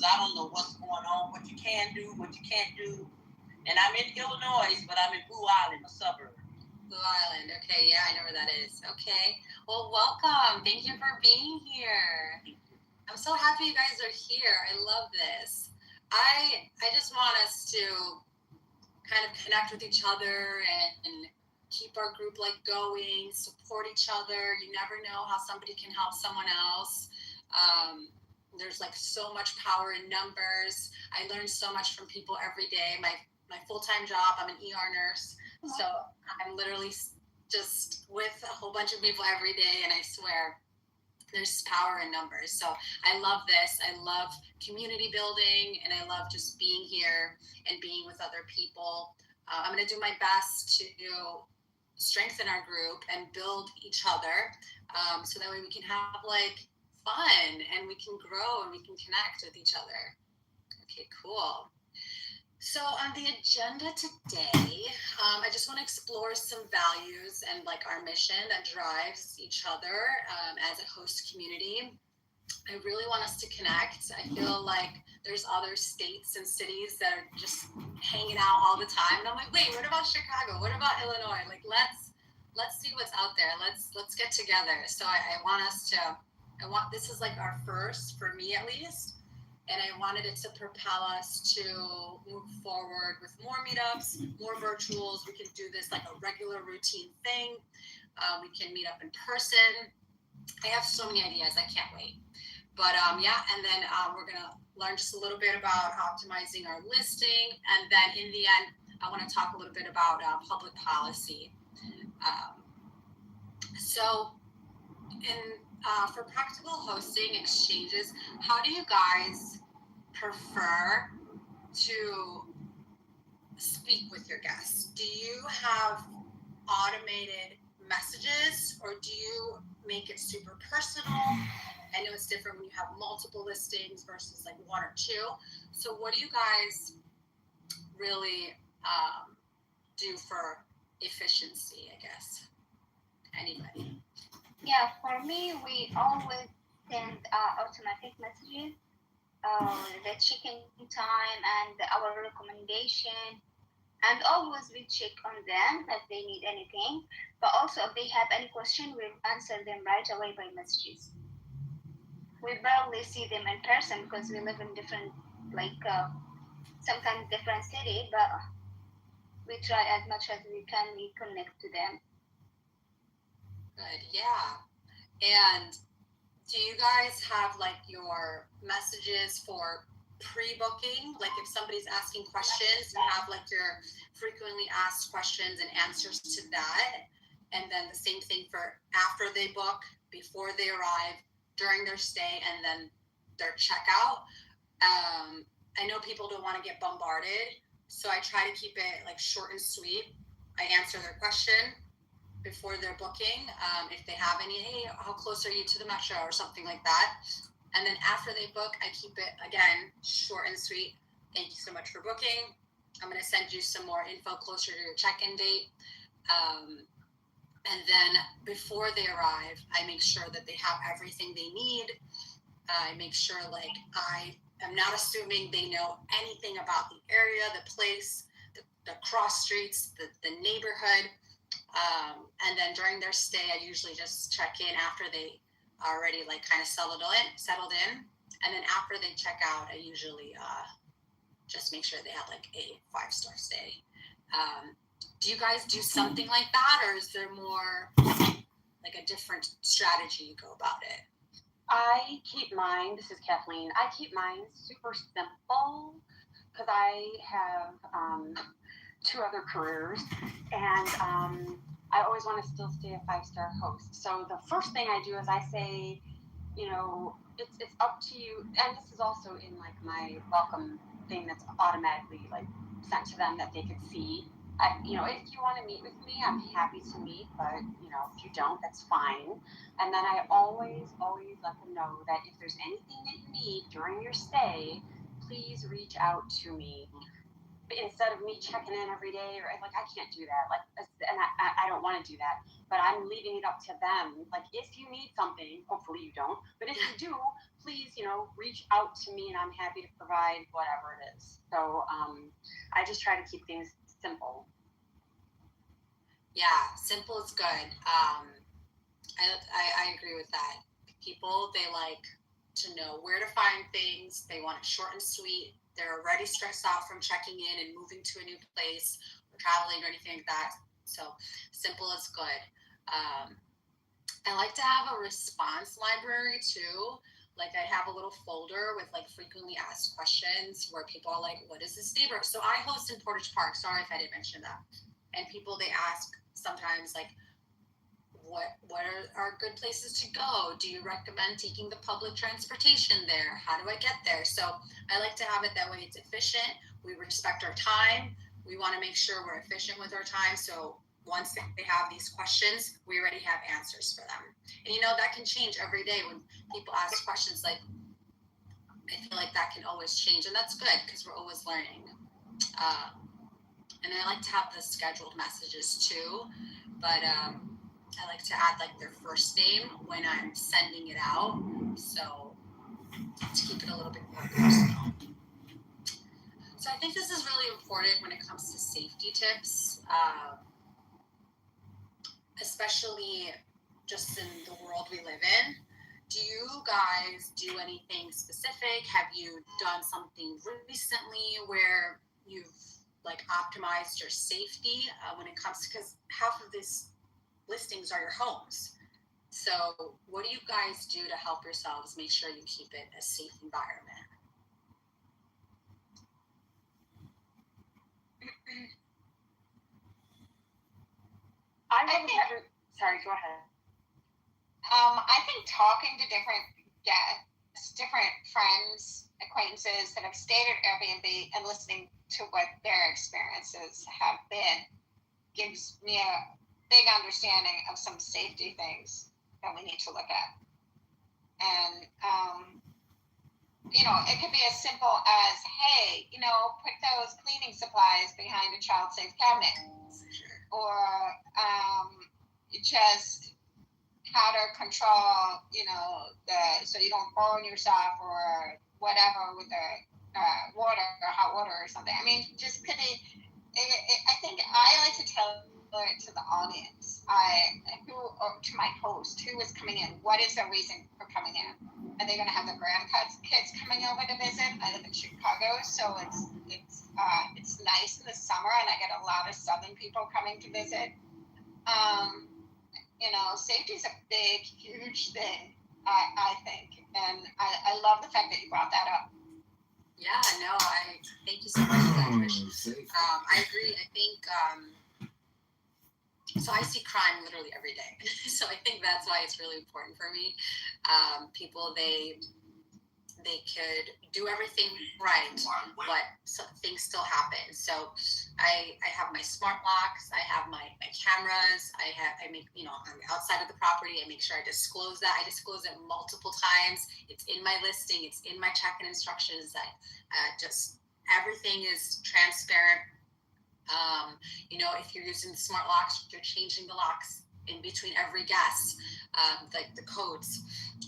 because I don't know what's going on, what you can do, what you can't do. And I'm in Illinois, but I'm in Blue Island, a suburb. Blue Island. Okay, yeah, I know where that is. Okay. Well, welcome. Thank you for being here. I'm so happy you guys are here. I love this. I just want us to kind of connect with each other and keep our group like going, support each other. You never know how somebody can help someone else. Um, there's like so much power in numbers. I learn so much from people every day. My full-time job, I'm an ER nurse. So I'm literally just with a whole bunch of people every day, and I swear there's power in numbers. So I love this. I love community building, and I love just being here and being with other people. I'm going to do my best to strengthen our group and build each other, so that way we can have like fun and we can grow and we can connect with each other. Okay, cool. So on the agenda today, I just want to explore some values and like our mission that drives each other as a host community. I really want us to connect. I feel like there's other states and cities that are just hanging out all the time, and I'm like, wait, what about Chicago? What about Illinois? Like, let's see what's out there. Let's get together. So I want us to. I want this is like our first for me at least, and I wanted it to propel us to move forward with more meetups, more virtuals. We can do this like a regular routine thing. We can meet up in person. I have so many ideas. I can't wait. But yeah, and then we're going to learn just a little bit about optimizing our listing. And then in the end, I want to talk a little bit about public policy. So for practical hosting exchanges, how do you guys prefer to speak with your guests? Do you have automated messages, or do you make it super personal? I know it's different when you have multiple listings versus like one or two. So what do you guys really do for efficiency, I guess? Anybody? Yeah, for me, we always send automatic messages, the check-in time and our recommendation, and always we check on them if they need anything. But also, if they have any question, we answer them right away by messages. We barely see them in person because we live in different, like sometimes different city, but we try as much as we can. We connect to them. Good, yeah. And do you guys have like your messages for pre-booking? Like if somebody's asking questions, you have like your frequently asked questions and answers to that. And then the same thing for after they book, before they arrive, during their stay, and then their checkout. I know people don't want to get bombarded, so I try to keep it like short and sweet. I answer their question before they're booking, if they have any, hey, how close are you to the metro or something like that. And then after they book, I keep it, again, short and sweet. Thank you so much for booking. I'm going to send you some more info closer to your check-in date. And then before they arrive, I make sure that they have everything they need. I make sure, like, I am not assuming they know anything about the area, the place, the cross streets, the neighborhood. And then during their stay, I usually just check in after they already like kind of settled in. And then after they check out, I usually just make sure they have like a 5-star stay. Do you guys do something like that, or is there more like a different strategy you go about it? I keep mine, this is Kathleen, I keep mine super simple because I have 2 other careers, and I always want to still stay a 5-star host. So the first thing I do is I say, it's up to you, and this is also in like my welcome thing that's automatically like sent to them that they could see. If you want to meet with me, I'm happy to meet, but if you don't, that's fine. And then I always let them know that if there's anything that you need during your stay, please reach out to me. Instead of me checking in every day, or like I can't do that, and I don't want to do that, but I'm leaving it up to them. Like if you need something, hopefully you don't, but if you do, please, reach out to me and I'm happy to provide whatever it is. So I just try to keep things simple. Yeah, simple is good. I agree with that. People, they like to know where to find things. They want it short and sweet. They're already stressed out from checking in and moving to a new place or traveling or anything like that. So simple is good. I like to have a response library too. Like I have a little folder with like frequently asked questions where people are like, what is this neighborhood? So I host in Portage Park. Sorry if I didn't mention that. And people, they ask sometimes like, what are good places to go? Do you recommend taking the public transportation there? How do I get there? So I like to have it that way. It's efficient. We respect our time. We want to make sure we're efficient with our time. So once they have these questions, we already have answers for them. And that can change every day when people ask questions. Like I feel like that can always change, and that's good because we're always learning. And I like to have the scheduled messages too, but I like to add like their first name when I'm sending it out, so to keep it a little bit more personal. So I think this is really important when it comes to safety tips, especially just in the world we live in. Do you guys do anything specific? Have you done something recently where you've like optimized your safety when it comes to, because half of these listings are your homes. So what do you guys do to help yourselves make sure you keep it a safe environment? Sorry, go ahead. I think talking to different guests, different friends, acquaintances that have stayed at Airbnb and listening to what their experiences have been gives me a big understanding of some safety things that we need to look at. And, it could be as simple as, hey, put those cleaning supplies behind a child-safe cabinet. Or just how to control, so you don't burn yourself or whatever with the water or hot water or something. I mean, just could I think I like to tell it to the audience, or to my host, who is coming in. What is their reason for coming in? Are they going to have their grandkids coming over to visit? I live in Chicago, so it's nice in the summer, and I get a lot of Southern people coming to visit. Safety is a big, huge thing, I think, and I love the fact that you brought that up. Yeah, no, I thank you so much for that, Trish. I agree. I think so. I see crime literally every day, so I think that's why it's really important for me. People, they could do everything right, but things still happen. So I have my smart locks, I have my cameras, I make, on the outside of the property, I make sure I disclose that. I disclose it multiple times. It's in my listing, it's in my check-in instructions, that just everything is transparent. If you're using the smart locks, you're changing the locks in between every guest, like the codes,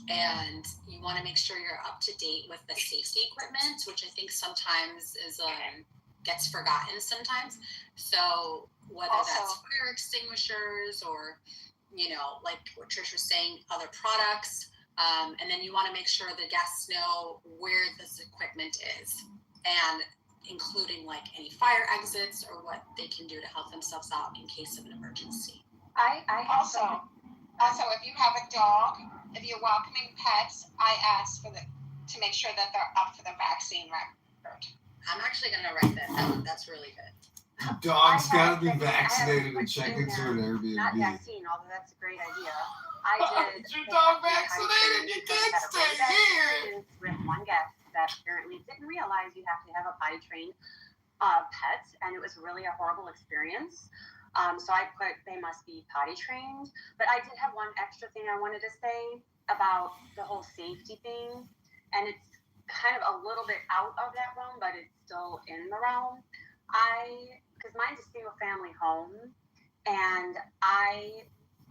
and you want to make sure you're up to date with the safety equipment, which I think sometimes is gets forgotten sometimes. So whether that's fire extinguishers or like what Trish was saying, other products, and then you want to make sure the guests know where this equipment is, and including like any fire exits or what they can do to help themselves out in case of an emergency. I also, if you have a dog, if you're welcoming pets, I ask to make sure that they're up for the vaccine record. I'm actually going to write that down. That's really good. Dog's got to be vaccinated and check into an Airbnb. Not vaccine, although that's a great idea. I did. Is your dog vaccinated? You can't stay here. With one guest that apparently didn't realize you have to have a potty trained pet, and it was really a horrible experience. So I put they must be potty trained. But I did have one extra thing I wanted to say about the whole safety thing, and it's kind of a little bit out of that realm, but it's still in the realm. Because mine's a single family home, and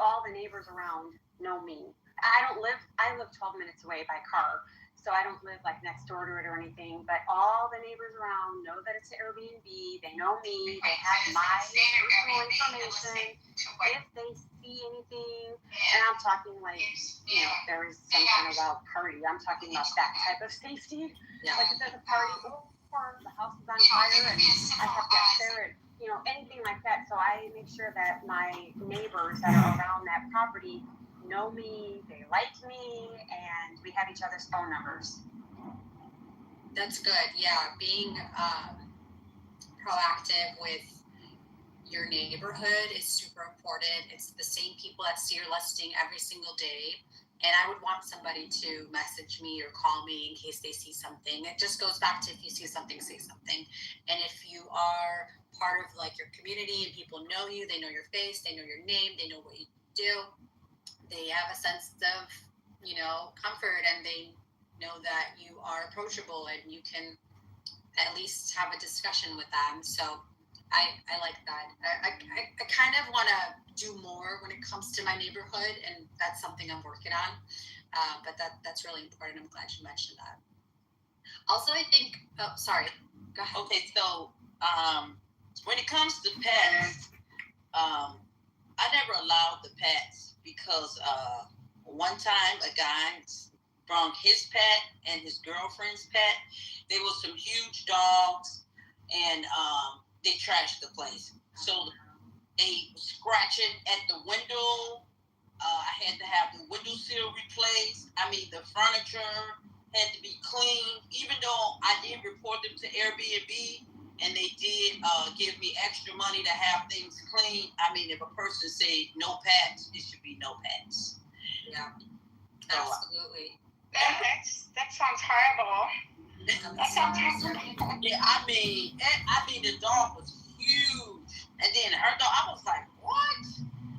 all the neighbors around know me. I live 12 minutes away by car, so I don't live like next door to it or anything, but all the neighbors around know that it's an Airbnb. They know me. They have my personal information. If they see anything, and I'm talking like, you know, if there is some kind of wild party, I'm talking about that type of safety. Yeah. Like if there's a party or the house is on fire and I have guests there, you know, anything like that. So I make sure that my neighbors that are around that property know me, they like me, and we have each other's phone numbers. That's good. Yeah, being proactive with your neighborhood is super important. It's the same people that see your listing every single day. And I would want somebody to message me or call me in case they see something. It just goes back to if you see something, say something. And if you are part of like your community and people know you, they know your face, they know your name, they know what you do, they have a sense of, you know, comfort, and they know that you are approachable and you can at least have a discussion with them. So I like that. I kind of want to do more when it comes to my neighborhood, and that's something I'm working on. But that's really important. I'm glad you mentioned that. Also, I think, oh, sorry, go ahead. Okay, so when it comes to pets, I never allowed the pets because one time a guy brought his pet and his girlfriend's pet. They were some huge dogs, and they trashed the place. So they scratching at the window. I had to have the windowsill replaced. I mean, the furniture had to be cleaned. Even though I did report them to Airbnb, and they did give me extra money to have things clean. I mean, if a person say no pets, it should be no pets. Yeah, absolutely. That sounds horrible. That sounds horrible. Yeah, I mean, the dog was huge, and then her dog, I was like, what?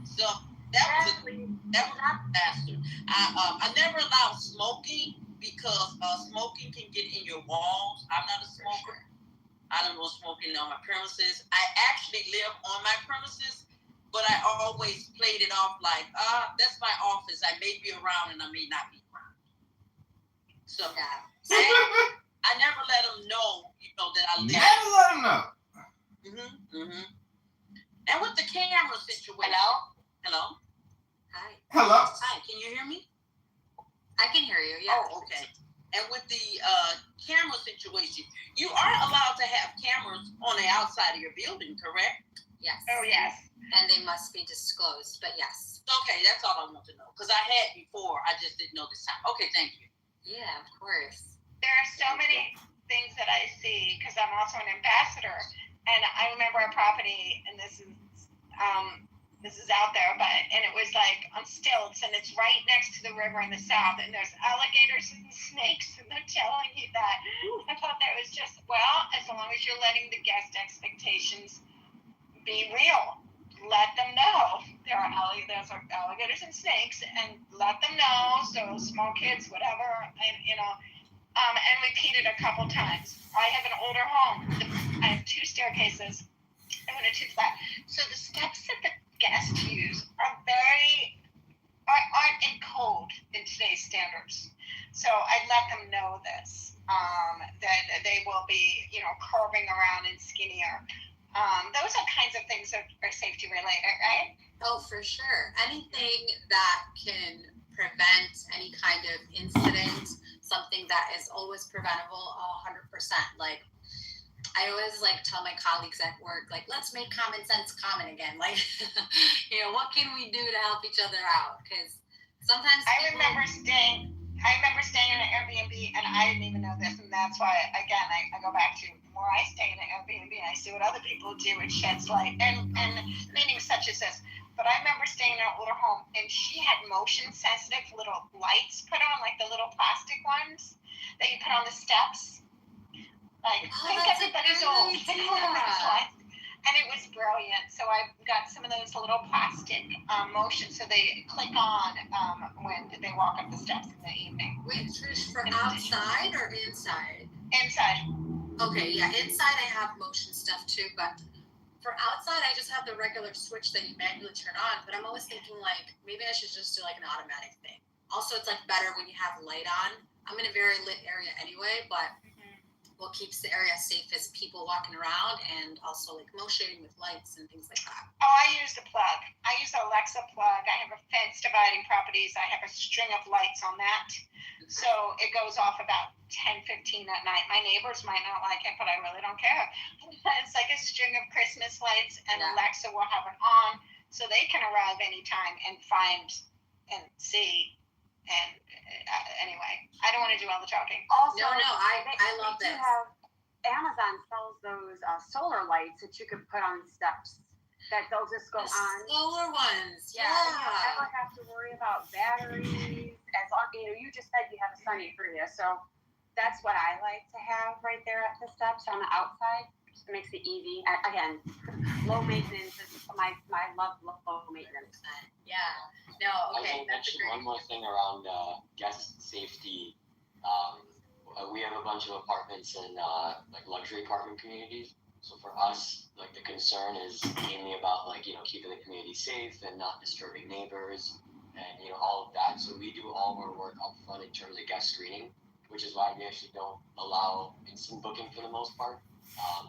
So that was a disaster. I never allowed smoking because smoking can get in your walls. I'm not a smoker. I don't go smoking on my premises. I actually live on my premises, but I always played it off like, that's my office. I may be around and I may not be around. So I never let them know, you know, that I live. Never let them know. And with the camera situation. Hello? Hi. Hello. Hi, can you hear me? I can hear you, yeah. Oh, okay. And with the camera situation, you are allowed to have cameras on the outside of your building, correct? Yes. Oh, yes. And they must be disclosed, but yes. Okay, that's all I want to know. Because I had before, I just didn't know this time. Okay, thank you. Yeah, of course. There are so many things that I see because I'm also an ambassador. And I remember a property, and this is out there, and it was like on stilts, and it's right next to the river in the south, and there's alligators and snakes, and they're telling you that. I thought that was just, well, as long as you're letting the guest expectations be real, let them know there's alligators and snakes, and let them know, so small kids, whatever, and and repeat it a couple times. I have an older home. I have 2 staircases. I'm going to 2 flat. So the steps that the guests use aren't in code in today's standards. So I let them know this, that they will be, curving around and skinnier. Those are kinds of things that are safety related, right? Oh, for sure. Anything that can prevent any kind of incident, something that is always preventable, 100%. Like, I always tell my colleagues at work, let's make common sense common again. What can we do to help each other out? Because sometimes I remember staying in an Airbnb, and I didn't even know this, and that's why, again, I go back to more. I stay in an Airbnb, and I see what other people do. It sheds light, and meaning such as this. But I remember staying in an older home, and she had motion-sensitive little lights put on, like the little plastic ones that you put on the steps. Think everybody's old. And it was brilliant. So I got some of those little plastic motion, so they click on when they walk up the steps in the evening. Wait, Trish, for outside or inside? Inside. Okay, yeah, inside I have motion stuff too, but for outside I just have the regular switch that you manually turn on. But I'm always thinking maybe I should just do an automatic thing. Also, it's better when you have light on I'm in a very lit area anyway, but what keeps the area safe is people walking around and also like motion with lights and things like that. Oh, I use the plug. I use the Alexa plug. I have a fence dividing properties. I have a string of lights on that. So it goes off about 10:15 at night. My neighbors might not like it, but I really don't care. It's like a string of Christmas lights, and Alexa will have it on so they can arrive anytime and find and see. And anyway, I don't want to do all the talking. Also, I love this. Amazon sells those solar lights that you can put on steps. That they'll just go on. Solar ones, Yeah. You don't ever have to worry about batteries. As long you just said you have a sunny area, so that's what I like to have right there at the steps on the outside. Just makes it easy. Again, low maintenance is my love low maintenance. Yeah. No. Okay. I will mention one more thing around guest safety. We have a bunch of apartments in like luxury apartment communities. So for us, like the concern is mainly about like keeping the community safe and not disturbing neighbors and all of that. So we do all of our work up front in terms of guest screening, which is why we actually don't allow instant booking for the most part.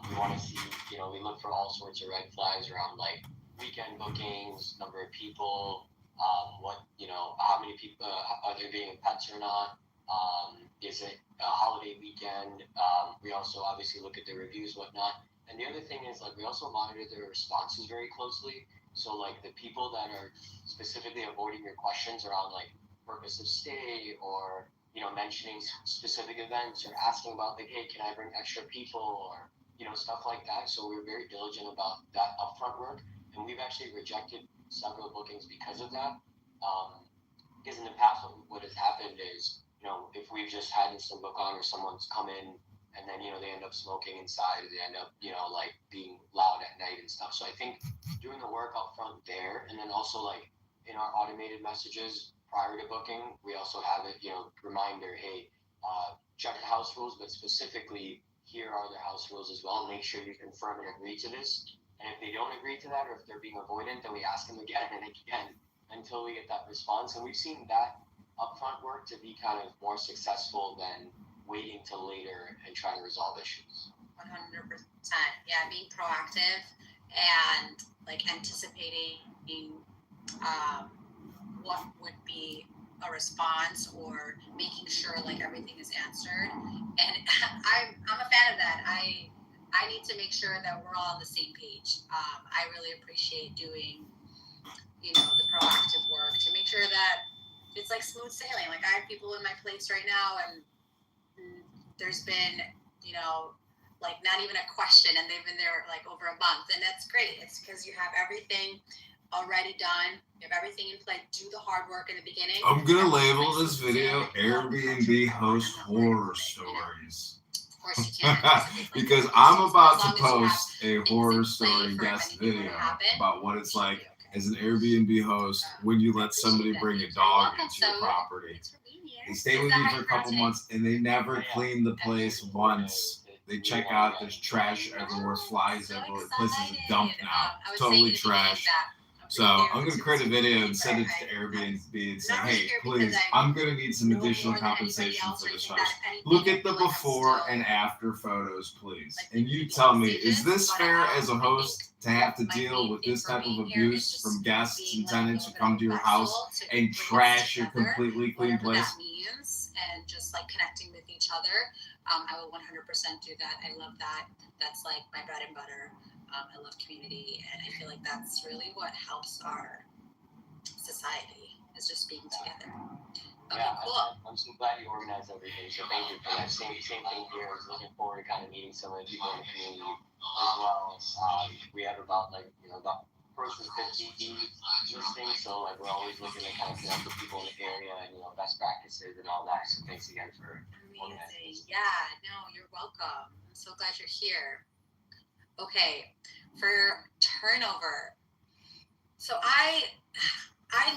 We want to see, we look for all sorts of red flags around like weekend bookings, number of people, how many people are they being pets or not? Is it a holiday weekend? We also obviously look at the reviews, whatnot. And the other thing is, like, we also monitor their responses very closely. So, like, the people that are specifically avoiding your questions around, like, purpose of stay or, mentioning specific events or asking about, like, hey, can I bring extra people or, stuff like that. So we're very diligent about that upfront work. And we've actually rejected several bookings because of that. Because in the past, what has happened is, if we've just had instant book on or someone's come in and then, they end up smoking inside or they end up, like being loud at night and stuff. So I think doing the work up front there and then also like in our automated messages prior to booking, we also have it, reminder, hey, check the house rules, but specifically here are the house rules as well. Make sure you confirm and agree to this. And if they don't agree to that or if they're being avoidant, then we ask them again and again until we get that response. And we've seen that upfront work to be kind of more successful than waiting till later and trying to resolve issues. 100%. Yeah, being proactive and like anticipating what would be a response or making sure like everything is answered. And I'm a fan of that. I need to make sure that we're all on the same page. I really appreciate doing the proactive work to make sure that it's like smooth sailing. Like I have people in my place right now and there's been, like not even a question and they've been there like over a month and that's great. It's because you have everything already done. You have everything in play. Do the hard work in the beginning. I'm going to label this video Airbnb host horror stories. Of course you can. Because I'm about to post a horror story guest video about what it's like as an Airbnb host when you let somebody bring a dog into your property. They stay with you for a couple months and they never clean the place once. They check out, there's trash everywhere, flies everywhere. The place is a dump now. Totally trash. So I'm going to create a video and send it to Airbnb and say, hey, please, I'm going to need some additional compensation for this host. Look at the before and after photos, please. And you tell me, is this fair as a host to have to deal with this type of abuse from guests and tenants who come to your house and trash your completely clean place? And just like connecting with each other. I will 100% do that. I love that. That's like my bread and butter. I love community, and I feel like that's really what helps our society is just being together. Okay, cool. I'm so glad you organized everything. So thank you for that. Same thing here. I was looking forward to kind of meeting some of the people in the community as well. We have about about approaching 50 listings, so like we're always looking to kind of connect with people in the area and best practices and all that. So thanks again for amazing. Yeah, no, you're welcome. I'm so glad you're here. Okay, for turnover. So I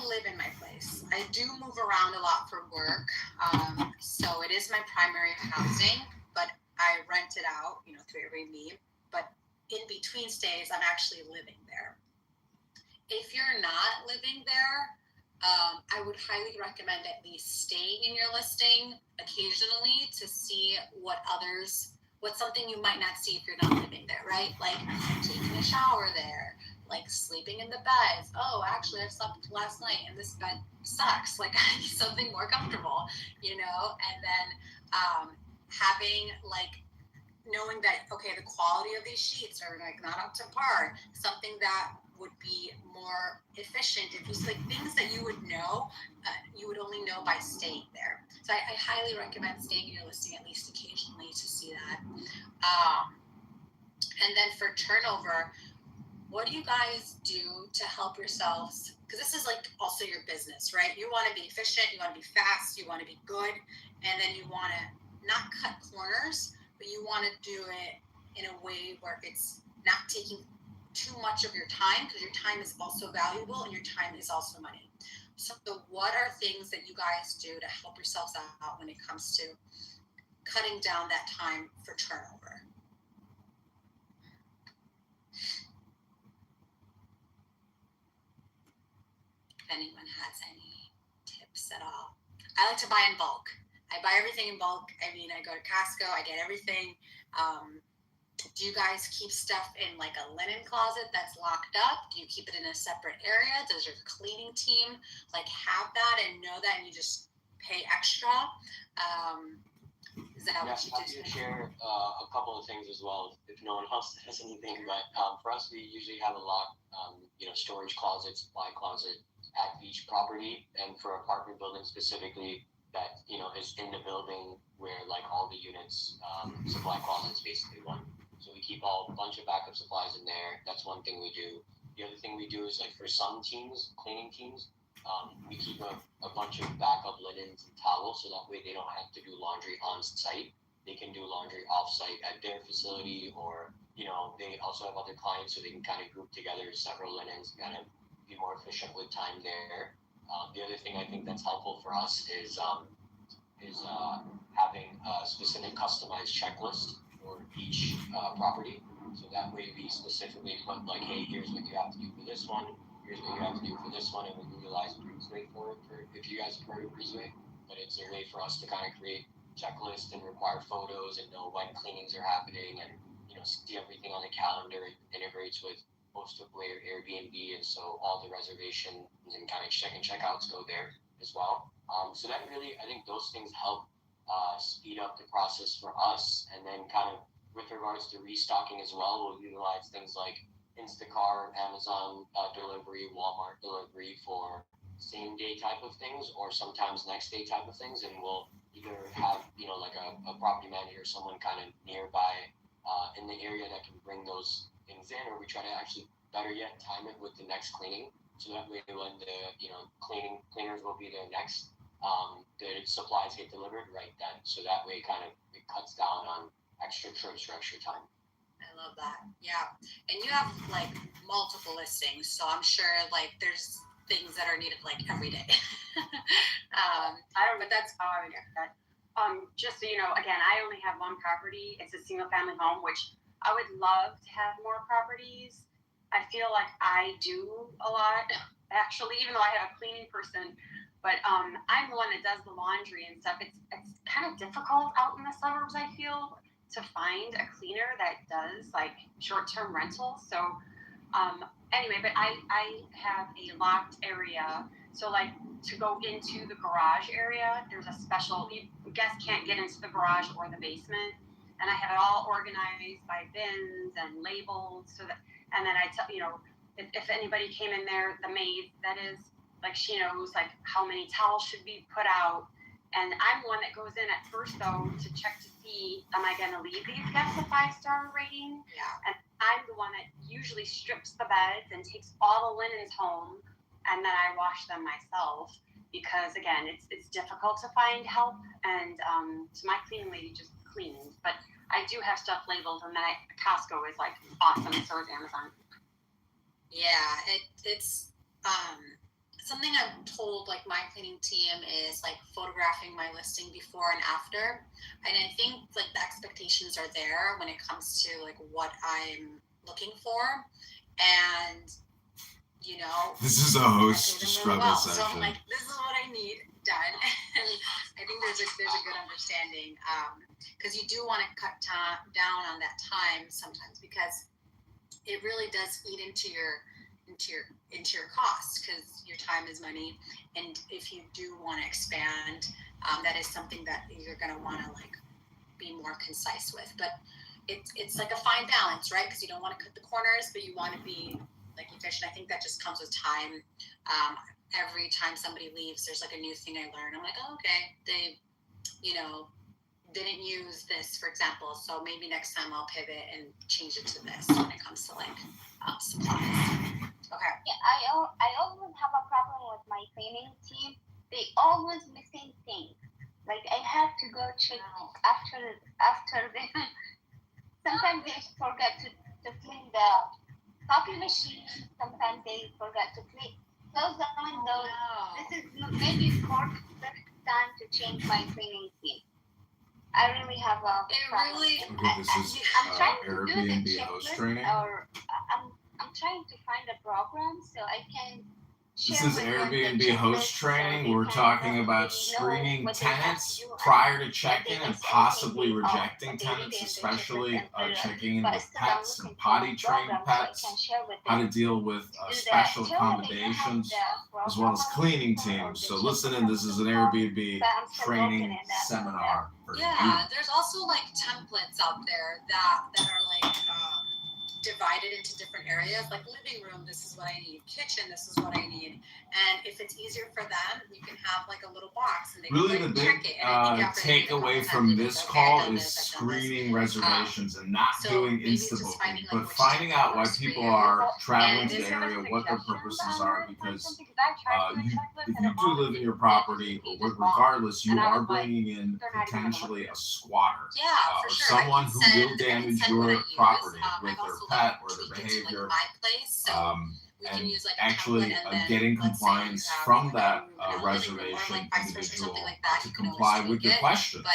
live in my place. I do move around a lot for work. So it is my primary housing, but I rent it out, through Airbnb. But in between stays, I'm actually living there. If you're not living there, I would highly recommend at least staying in your listing occasionally to see what's something you might not see if you're not living there, right? Like taking a shower there, like sleeping in the beds. Oh, actually, I slept last night and this bed sucks. Like I need something more comfortable, And then having like knowing that, okay, the quality of these sheets are like not up to par, something that would be more efficient if you like things that you would know, you would only know by staying there. So I highly recommend staying in your listing at least occasionally to see that. And then for turnover, what do you guys do to help yourselves? Because this is like also your business, right? You want to be efficient, you want to be fast, you want to be good, and then you want to not cut corners, but you want to do it in a way where it's not taking too much of your time, because your time is also valuable and your time is also money. So what are things that you guys do to help yourselves out when it comes to cutting down that time for turnover? If anyone has any tips at all. I like to buy in bulk. I buy everything in bulk. I mean, I go to Costco, I get everything. Do you guys keep stuff in like a linen closet that's locked up? Do you keep it in a separate area? Does your cleaning team like have that and know that and you just pay extra? Is that what you do? Happy to share a couple of things as well if no one else has anything. But for us, we usually have a locked, storage closet, supply closet at each property, and for apartment buildings specifically, that is in the building where like all the units, supply closets basically one. So we keep a bunch of backup supplies in there. That's one thing we do. The other thing we do is like for some teams, cleaning teams, we keep a bunch of backup linens and towels so that way they don't have to do laundry on site. They can do laundry off site at their facility, or they also have other clients, so they can kind of group together several linens and kind of be more efficient with time there. The other thing I think that's helpful for us is having a specific customized checklist for each property. So that way we specifically put like, hey, here's what you have to do for this one, here's what you have to do for this one, and we utilize Breezeway for it, if you guys have heard of Breezeway. But it's a way for us to kind of create checklists and require photos and know when cleanings are happening, and see everything on the calendar. It integrates with most of where Airbnb, and so all the reservations and kind of check and checkouts go there as well. So that really, I think those things help speed up the process for us. And then kind of with regards to restocking as well, we'll utilize things like Instacart, Amazon delivery, Walmart delivery for same day type of things, or sometimes next day type of things. And we'll either have, like a property manager or someone kind of nearby in the area that can bring those things in, or we try to actually, better yet, time it with the next cleaning. So that way when the, cleaners will be there next, the supplies get delivered right then. So that way kind of it cuts down on extra trips or extra time. I love that. Yeah. And you have like multiple listings, so I'm sure like there's things that are needed like every day. I don't know, but that's how I would get that. Just so you know, again, I only have one property. It's a single family home, which I would love to have more properties. I feel like I do a lot, actually, even though I have a cleaning person. But I'm the one that does the laundry and stuff. It's kind of difficult out in the suburbs, I feel, to find a cleaner that does like short-term rentals. So anyway, but I have a locked area. So like to go into the garage area, there's a special, guests can't get into the garage or the basement. And I have it all organized by bins and labeled so that, and then I tell, if anybody came in there, the maid, that is, like, she knows like how many towels should be put out. And I'm the one that goes in at first though to check to see, am I going to leave these guests a 5-star rating? Yeah. And I'm the one that usually strips the beds and takes all the linens home, and then I wash them myself, because again, it's difficult to find help. And so my cleaning lady just cleans, but I do have stuff labeled, and then Costco is like awesome, so is Amazon. Yeah, it's something I've told like my cleaning team is like photographing my listing before and after, and I think like the expectations are there when it comes to like what I'm looking for. And you know, This is a host really struggle well. session. So I'm like, this is what I need done. And I think there's a good understanding, because you do want to cut down on that time sometimes, because it really does eat into your costs, because your time is money. And if you do want to expand, that is something that you're going to want to like be more concise with. But it's like a fine balance, right? Because you don't want to cut the corners, but you want to be like efficient. I think that just comes with time. Every time somebody leaves, there's like a new thing I learn. I'm like, oh, okay, they, you know, didn't use this, for example, so maybe next time I'll pivot and change it to this when it comes to like supplies. Okay. Yeah, I always have a problem with my cleaning team. They always missing things. Like I have to go check after them. Sometimes they forget to clean the coffee machine. Sometimes they forget to clean those windows. This is maybe perfect time to change my cleaning team. I really have a problem. Okay, this is I'm trying to do the Airbnb host checklist, training. or I'm trying to find a program so I can. This is Airbnb host training. We're talking about screening tenants prior to check-in and possibly rejecting tenants, especially checking in with pets and potty trained pets, how to deal with special accommodations, as well as cleaning teams. So listen in, this is an Airbnb training seminar for you. There's also like templates out there that are like divided into different areas, like living room, this is what I need, kitchen, this is what I need. And if it's easier for them, you can have like a little box and they really can the big check it. takeaway from this call is screening reservations and not doing insta-booking, but finding out why people are traveling to the area, what their purposes are, because if you do live in your property, regardless, you are bringing in potentially a squatter, or someone who will damage your property with their pet or their behavior, and actually getting compliance from that reservation individual to comply with your questions.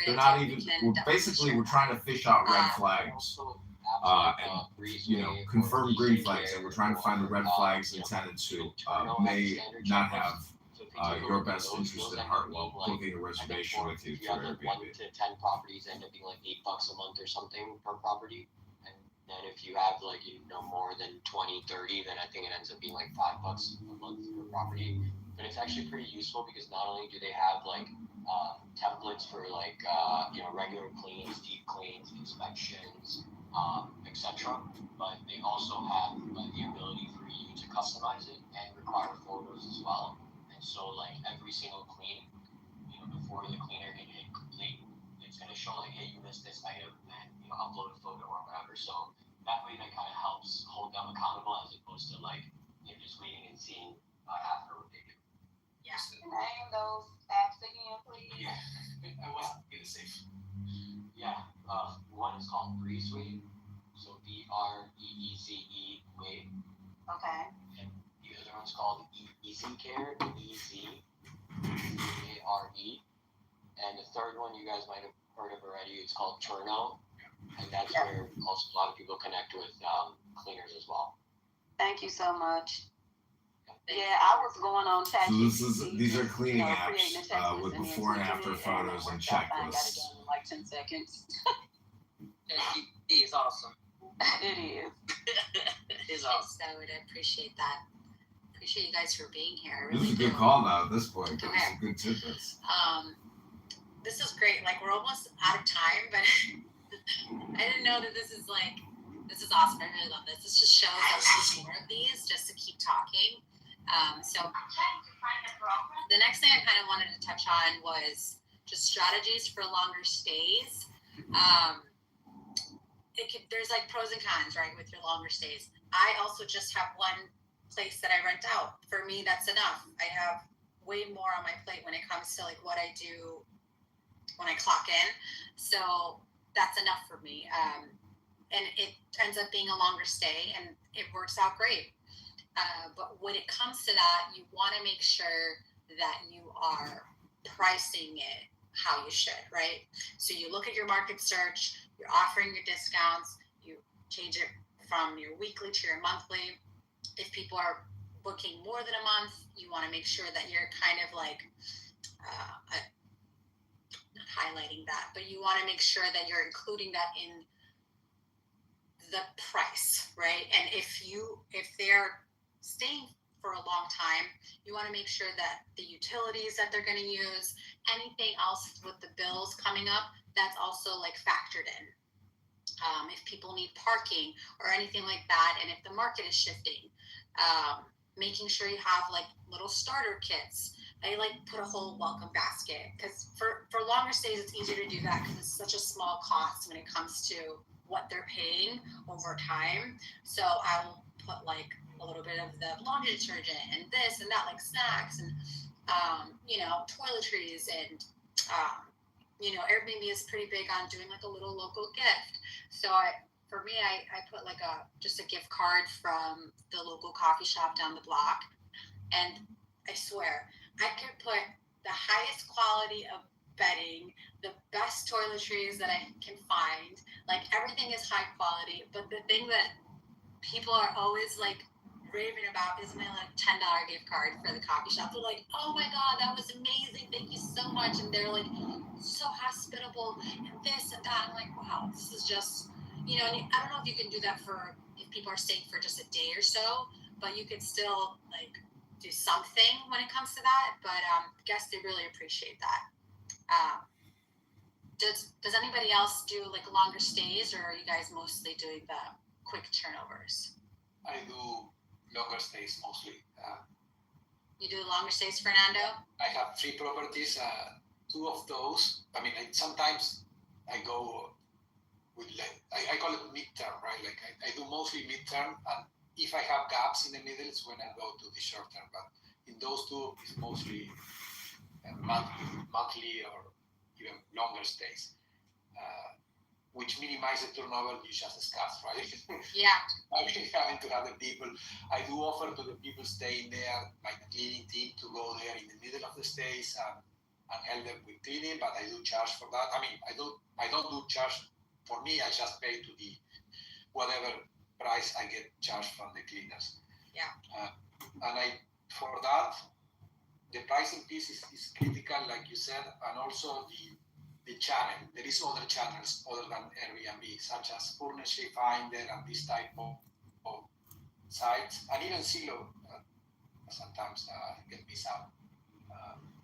They're not even, we're trying to fish out red flags and confirm green flags, and we're trying to find the red flags in tenants who may not have your best interest at heart while booking a reservation with you through Airbnb. 1 to 10 properties end up being like $8 a month or something per property. And if you have like more than 20, 30, then I think it ends up being like $5 a month per property. But it's actually pretty useful because not only do they have like templates for like regular cleans, deep cleans, inspections, etc. But they also have the ability for you to customize it and require photos as well. And so like every single clean, before the cleaner can hit complete, it's going to show like, hey, you missed this item, and upload a photo or whatever. So that way that kind of helps hold them accountable as opposed to like just waiting and seeing after what they do. Yeah. Name those apps again, please. Yeah. I was gonna say. Yeah. One is called Breezeway. So BREEZE Way. Okay. And the other one's called Easy Care. EZCARE. And the third one you guys might have heard of already. It's called Turno. And that's where also a lot of people connect with cleaners as well. Thank you so much. Yeah, I was going on ChatGPT. These are cleaning apps with before and after photos and checklists. In like 10 seconds. It is awesome. It is. It is awesome. So I appreciate that. Appreciate you guys for being here. This is a good call now at this point. Give us some good tidbits. This is great. Like, we're almost out of time, but I didn't know that this is awesome. I really love this. This just shows that we need more of these just to keep talking. So the next thing I kind of wanted to touch on was just strategies for longer stays. There's like pros and cons, right, with your longer stays. I also just have one place that I rent out. For me, that's enough. I have way more on my plate when it comes to like what I do when I clock in. So that's enough for me. And it ends up being a longer stay and it works out great. But when it comes to that, you want to make sure that you are pricing it how you should, right? So you look at your market search, you're offering your discounts, you change it from your weekly to your monthly. if people are booking more than a month, you want to make sure that you're kind of like not highlighting that, but you want to make sure that you're including that in the price, right? And if they're staying for a long time, you want to make sure that the utilities that they're going to use, anything else with the bills coming up, that's also like factored in. If people need parking or anything like that, and if the market is shifting, making sure you have like little starter kits. I like put a whole welcome basket because for longer stays, it's easier to do that because it's such a small cost when it comes to what they're paying over time. So I will put like a little bit of the laundry detergent and this and that, like snacks and toiletries and Airbnb is pretty big on doing like a little local gift. So I put like just a gift card from the local coffee shop down the block, and I swear I could put the highest quality of bedding, the best toiletries that I can find. Like everything is high quality, but the thing that people are always like raving about is my like $10 gift card for the coffee shop. They're like, oh my god, that was amazing, thank you so much. And they're like so hospitable and this and that. I'm like, wow, this is just and I don't know if you can do that for if people are staying for just a day or so, but you could still like do something when it comes to that. But I guess they really appreciate that. Does anybody else do like longer stays, or are you guys mostly doing the quick turnovers? I do longer stays mostly. You do longer stays, Fernando? I have 3 properties. 2 of those, sometimes I go with, I call it midterm, right? Like I do mostly midterm, and if I have gaps in the middle, it's when I go to the short term. But in those 2, it's mostly monthly or even longer stays. Which minimizes turnover you just discussed, right? Yeah. Having to have the people. I do offer to the people staying there, my cleaning team, to go there in the middle of the stays and help them with cleaning, but I do charge for that. I don't do charge for me. I just pay to the whatever price I get charged from the cleaners. Yeah. For that, the pricing piece is critical, like you said, and also the channel. There is other channels other than Airbnb, such as Furniture Finder and this type of sites, and even Zillow sometimes get me some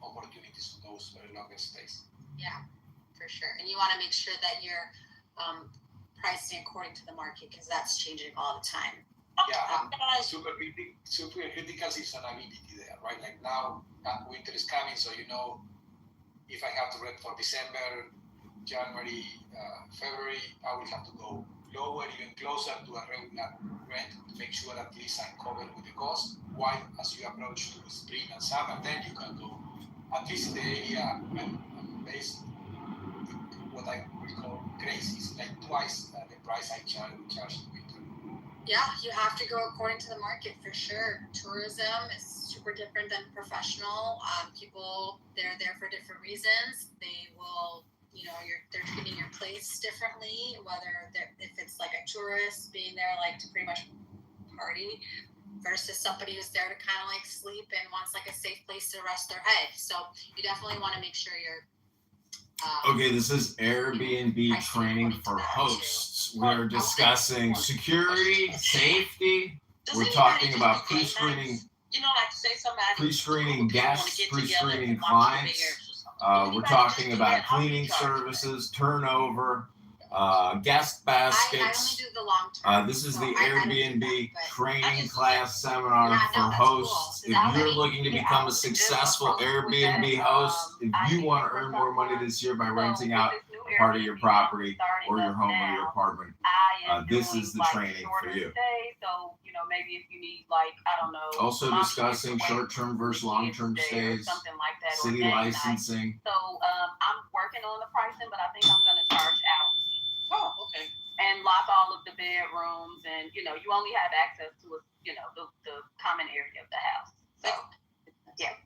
opportunities for those very longer stays. Yeah, for sure. And you want to make sure that you're pricing according to the market because that's changing all the time. Yeah, super critical seasonality there, right? Like now, winter is coming, so if I have to rent for December, January, February, I will have to go lower, even closer to a regular rent to make sure at least I'm covered with the cost. While as you approach to spring and summer, then you can go, at least in the area I'm based, what I would call crazy. It's like twice the price I charge in winter. Yeah, you have to go according to the market for sure. Tourism is super different than professional. People, they're there for different reasons. They will, they're treating your place differently, whether if it's like a tourist being there like to pretty much party versus somebody who's there to kind of like sleep and wants like a safe place to rest their head. So you definitely want to make sure you're okay, this is Airbnb training for hosts. We're discussing security, safety. We're talking about pre-screening guests, pre-screening clients. We're talking about cleaning services, turnover, guest baskets. I only do the long term. This is the Airbnb training class seminar for hosts. If you're looking to become a successful Airbnb host, if you want to earn more money this year by renting out part of your property or your home or your apartment, this is the training for you. So, maybe if you need Also discussing short-term versus long-term stays, something like that, city licensing. So I'm working on the pricing, but I think I'm going to charge out. Oh, okay. And lock all of the bedrooms, and you only have access to the common area of the house. So yeah.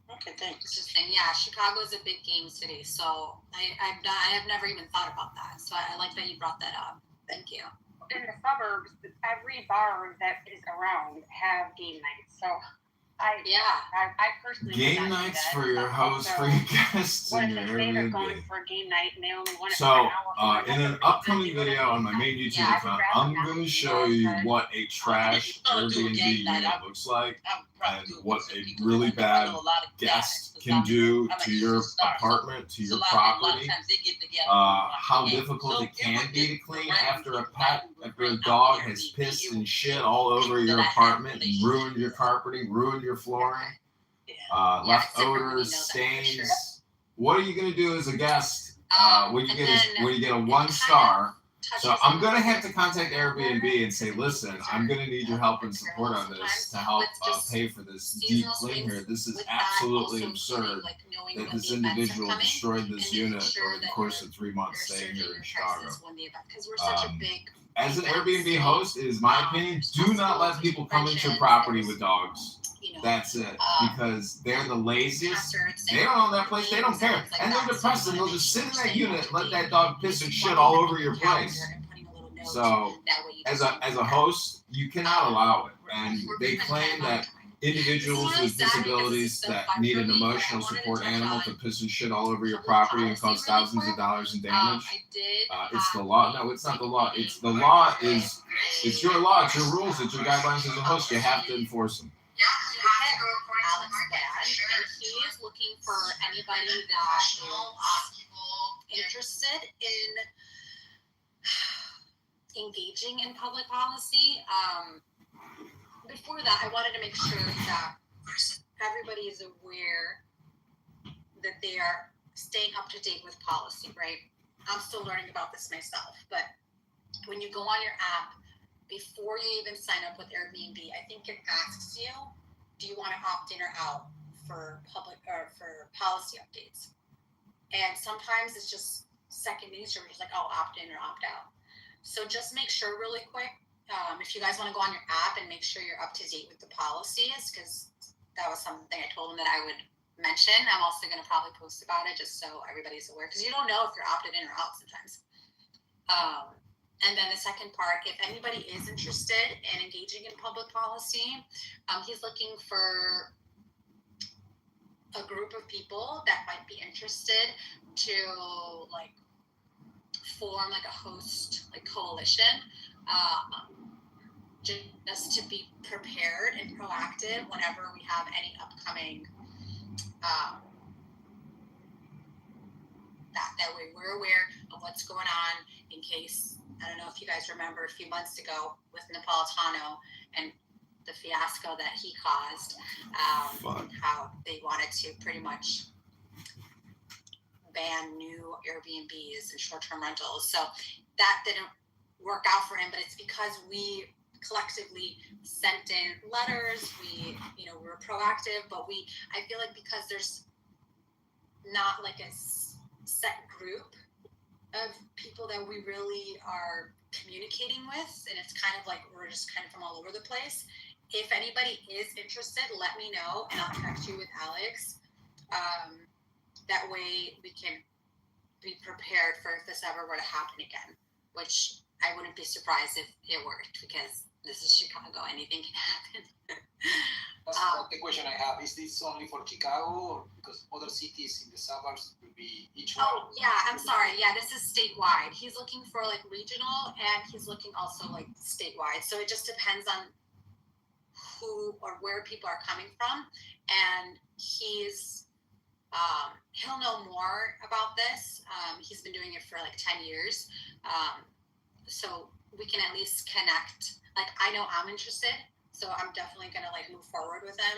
Okay, thanks. Interesting. Yeah, Chicago is a big game city, so I have never even thought about that. So I like that you brought that up. Thank you. in the suburbs, every bar that is around have game nights. So I personally game nights for your host, for your guests, what and if your they say they're Airbnb. going for a game night and they only want it So, for an hour? in an upcoming video on my main YouTube account, I'm going to show you what a trash Airbnb unit looks like and what a really bad guest can do to your apartment, to your property. How difficult it can be to clean after a pet, after a dog has pissed and shit all over your apartment and ruined your carpeting, ruined your flooring, left odors, stains. What are you going to do as a guest when you get a 1-star? So I'm going to have to contact Airbnb and say, listen, I'm going to need your help and support on this to help pay for this deep clean here. This is absolutely absurd that this individual destroyed this unit over the course of 3 months staying here in Chicago. As an Airbnb host, it is my opinion, do not let people come into your property with dogs. That's it. Because they're the laziest. They don't own that place. They don't care. And they're depressed and they'll just sit in that unit and let that dog piss and shit all over your place. So, as a host, you cannot allow it. And they claim that individuals with disabilities that need an emotional support animal to piss and shit all over your property and cause thousands of dollars in damage. It's the law. No, it's not the law. It's the law. It's your law. It's your rules. It's your guidelines as a host. You have to enforce them. Alex Bad, and he is looking for anybody that is interested in engaging in public policy. Before that, I wanted to make sure that everybody is aware that they are staying up to date with policy, right? I'm still learning about this myself, but when you go on your app, before you even sign up with Airbnb, I think it asks you, do you want to opt in or out for public or for policy updates? And sometimes it's just second nature. We're just like, oh, opt in or opt out. So just make sure really quick, if you guys want to go on your app and make sure you're up to date with the policies, because that was something I told them that I would mention. I'm also going to probably post about it just so everybody's aware, because you don't know if you're opted in or out sometimes. And then the second part, if anybody is interested in engaging in public policy, he's looking for a group of people that might be interested to like form like a host like coalition, just to be prepared and proactive whenever we have any upcoming that way we're aware of what's going on in case. I don't know if you guys remember a few months ago with Napolitano and the fiasco that he caused, how they wanted to pretty much ban new Airbnbs and short-term rentals. So that didn't work out for him, but it's because we collectively sent in letters. We were proactive, but I feel like because there's not like a set group of people that we really are communicating with, and it's kind of like we're just kind of from all over the place. If anybody is interested, let me know and I'll connect you with Alex. That way we can be prepared for if this ever were to happen again, which I wouldn't be surprised if it worked, because this is Chicago, anything can happen. That's the question I have. Is this only for Chicago, or because other cities in the suburbs will be each one? Oh, yeah, I'm sorry. Yeah, this is statewide. He's looking for like regional, and he's looking also like statewide. So it just depends on who or where people are coming from. And he'll know more about this. He's been doing it for like 10 years. So we can at least connect. Like, I know I'm interested. So I'm definitely going to like move forward with them,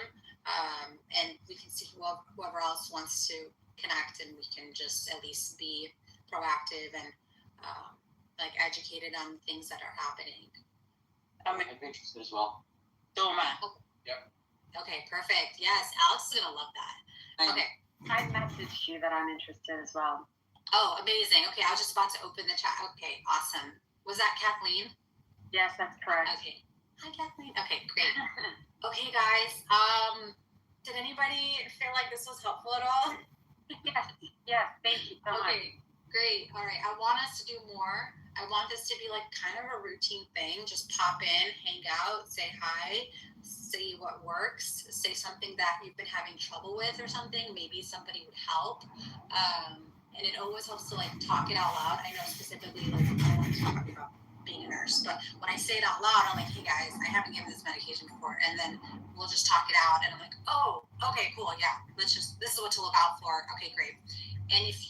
and we can see whoever else wants to connect, and we can just at least be proactive and like educated on things that are happening. I'd be interested as well. So am I. Yep. Okay, perfect. Yes, Alex is going to love that. Okay. I messaged you that I'm interested as well. Oh, amazing. Okay, I was just about to open the chat. Okay, awesome. Was that Kathleen? Yes, that's correct. Okay. Hi, Kathleen. Okay, great. Okay, guys. Did anybody feel like this was helpful at all? Yes. Thank you so much. Okay, great. All right. I want us to do more I want this to be like kind of a routine thing. Just pop in, hang out, say hi, see what works, say something that you've been having trouble with or something. Maybe somebody would help. And it always helps to like talk it out loud. I know specifically like I want to talk about being a nurse, but when I say it out loud, I'm like, hey guys, I haven't given this medication before, and then we'll just talk it out, and I'm like, oh, okay, cool, yeah, this is what to look out for. Okay, great. And if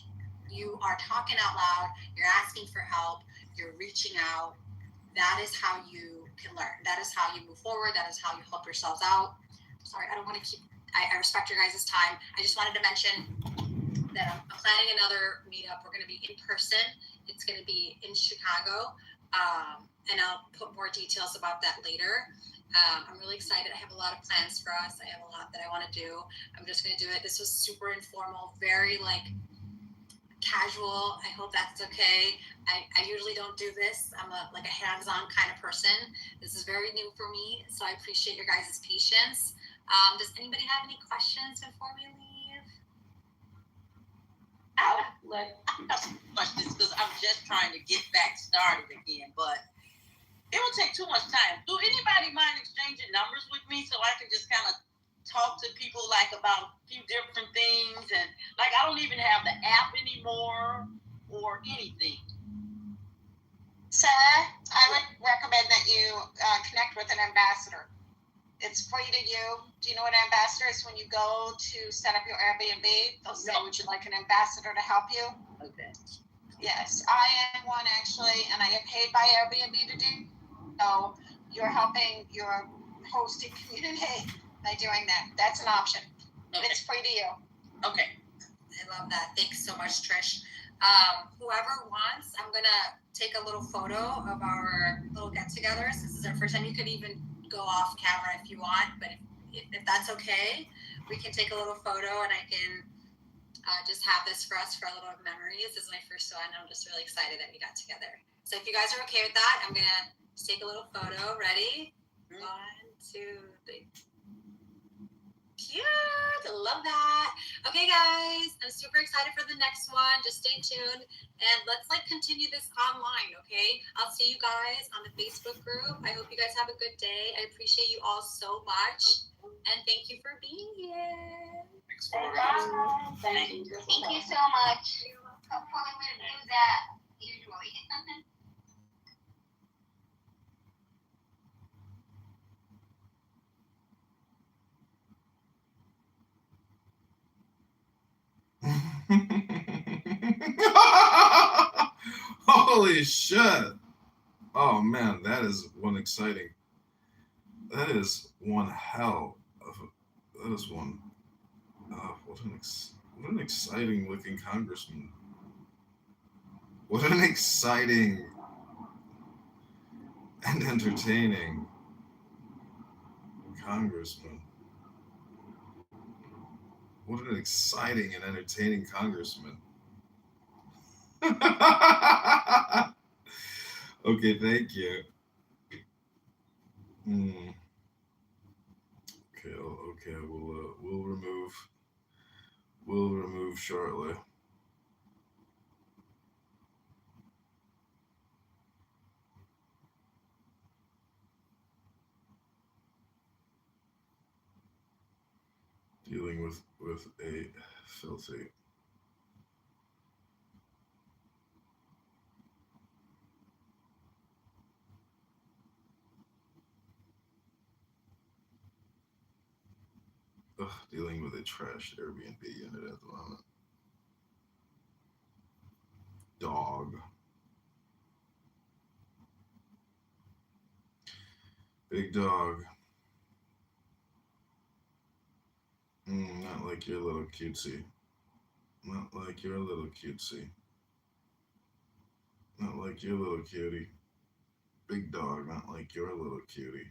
you are talking out loud, you're asking for help, you're reaching out, that is how you can learn. That is how you move forward. That is how you help yourselves out. Sorry, I don't want to keep, I respect your guys' time. I just wanted to mention that I'm planning another meetup. We're going to be in person. It's going to be in Chicago. And I'll put more details about that later. I'm really excited. I have a lot of plans for us. I have a lot that I want to do. I'm just going to do it. This was super informal, very like casual. I hope that's okay. I usually don't do this. I'm a hands-on kind of person. This is very new for me, so I appreciate your guys' patience. Does anybody have any questions before we leave? I have some questions because I'm just trying to get back started again, but it will take too much time. Do anybody mind exchanging numbers with me so I can just kind of talk to people like about a few different things? And like I don't even have the app anymore or anything. Sarah, I would recommend that you connect with an ambassador. It's free to you. Do you know what an ambassador is? When you go to set up your Airbnb, they'll say, would you like an ambassador to help you? Okay. Yes, I am one actually, and I get paid by Airbnb to do. So you're helping your hosting community by doing that. That's an option. Okay. It's free to you. Okay. I love that. Thanks so much, Trish. Whoever wants, I'm going to take a little photo of our little get-togethers. This is our first time. You could even go off camera if you want, but if that's okay, we can take a little photo and I can just have this for us for a little memories. This is my first one. I'm just really excited that we got together. So if you guys are okay with that, I'm going to just take a little photo. Ready? 1, 2, 3. Cute. I love that. Okay, guys, I'm super excited for the next one. Just stay tuned and let's continue this online, okay? I'll see you guys on the Facebook group. I hope you guys have a good day. I appreciate you all so much and thank you for being here. Thanks for having us. Thank you so much. Hopefully we'll do that usually. Holy shit. Oh man, that is one exciting. That is one hell of a. That is one. What an exciting looking congressman. What an exciting and entertaining congressman. What an exciting and entertaining congressman. Okay, thank you. Okay, we'll remove shortly. Dealing with a filthy. Dealing with a trash Airbnb unit at the moment. Dog. Big dog. Not like your little cutesy. Not like your little cutesy. Not like your little cutie. Big dog, not like your little cutie.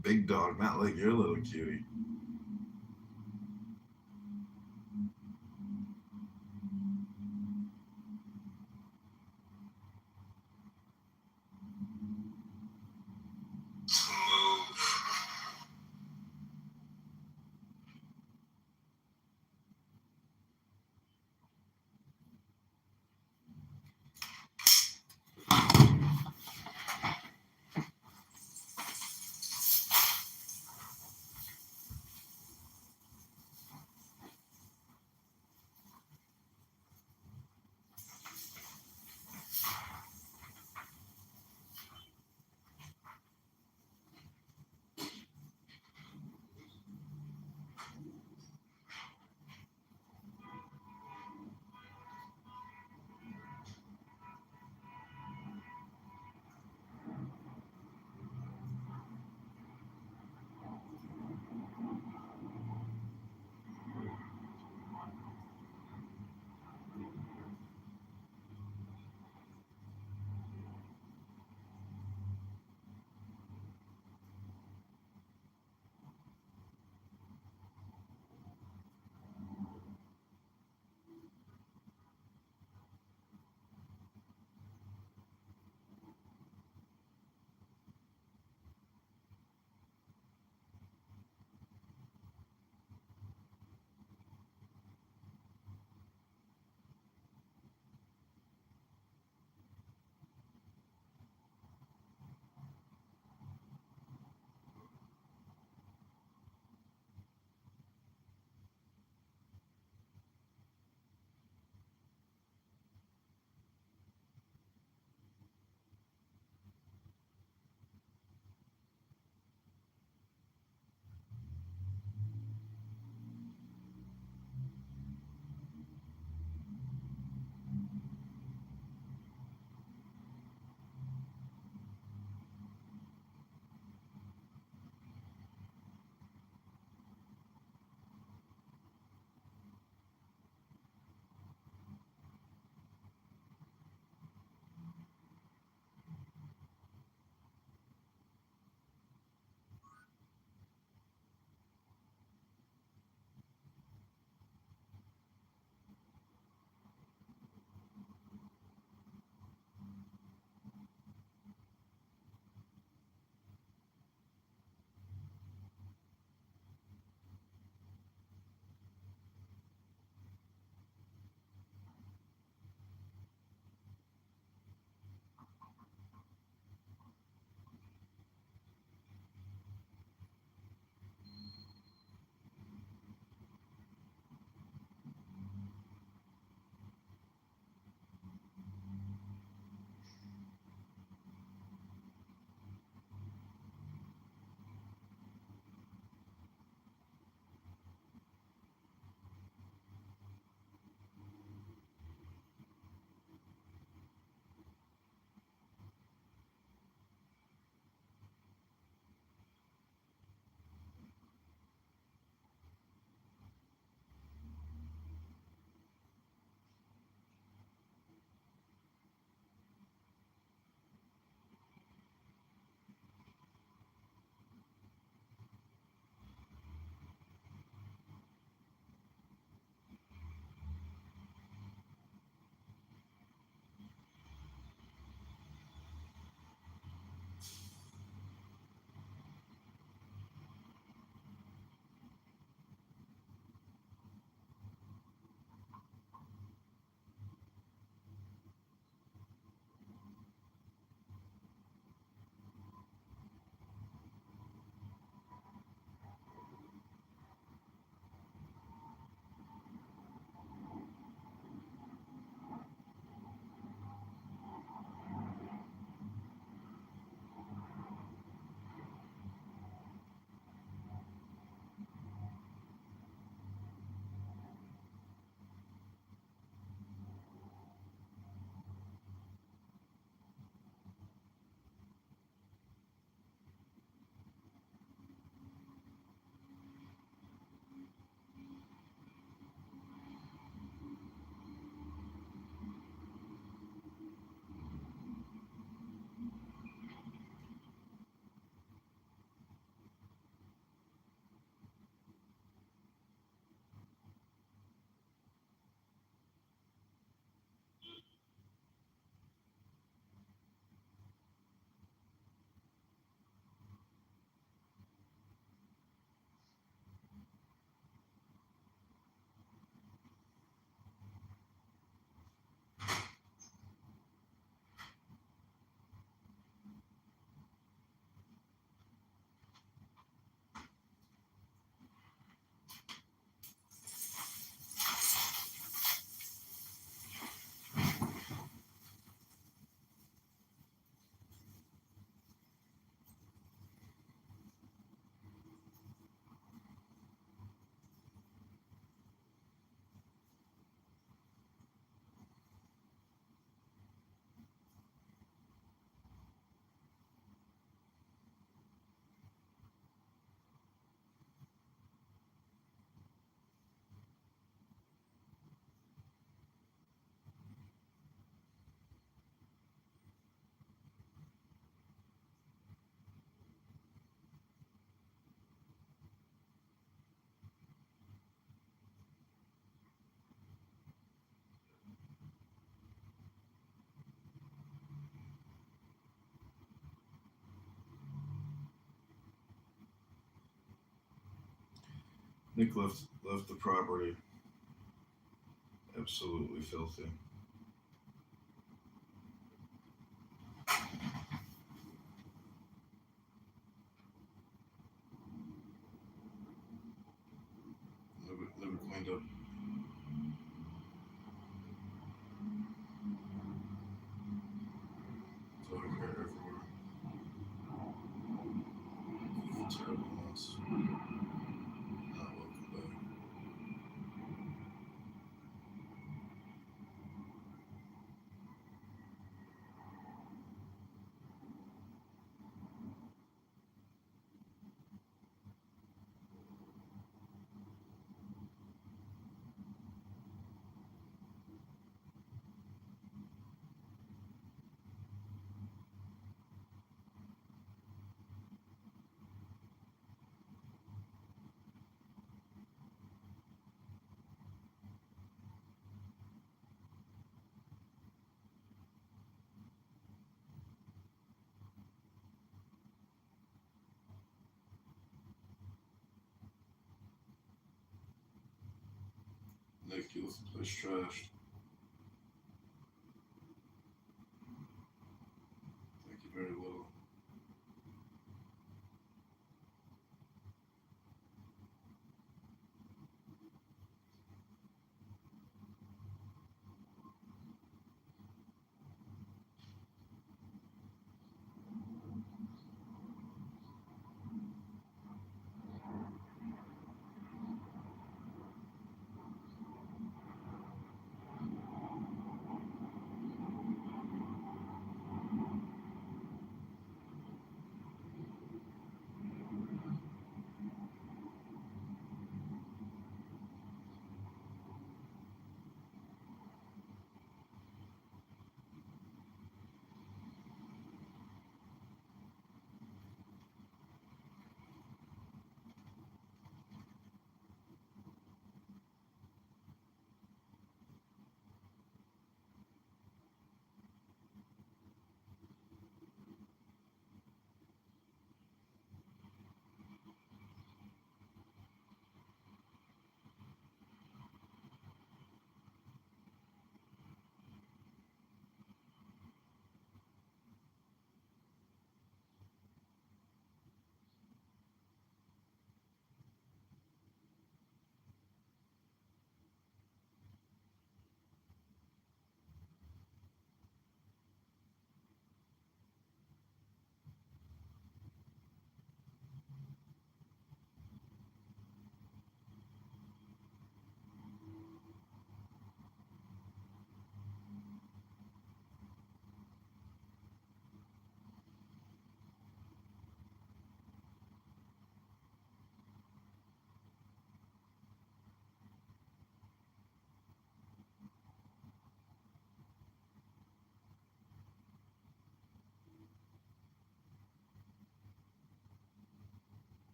Big dog, not like your little cutie. Nick left the property absolutely filthy. Never cleaned up. Dog hair everywhere. Terrible mess. Not welcome back. Nick, you left the place trashed. Thank you very little.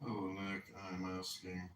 Hello, Nick. I'm asking.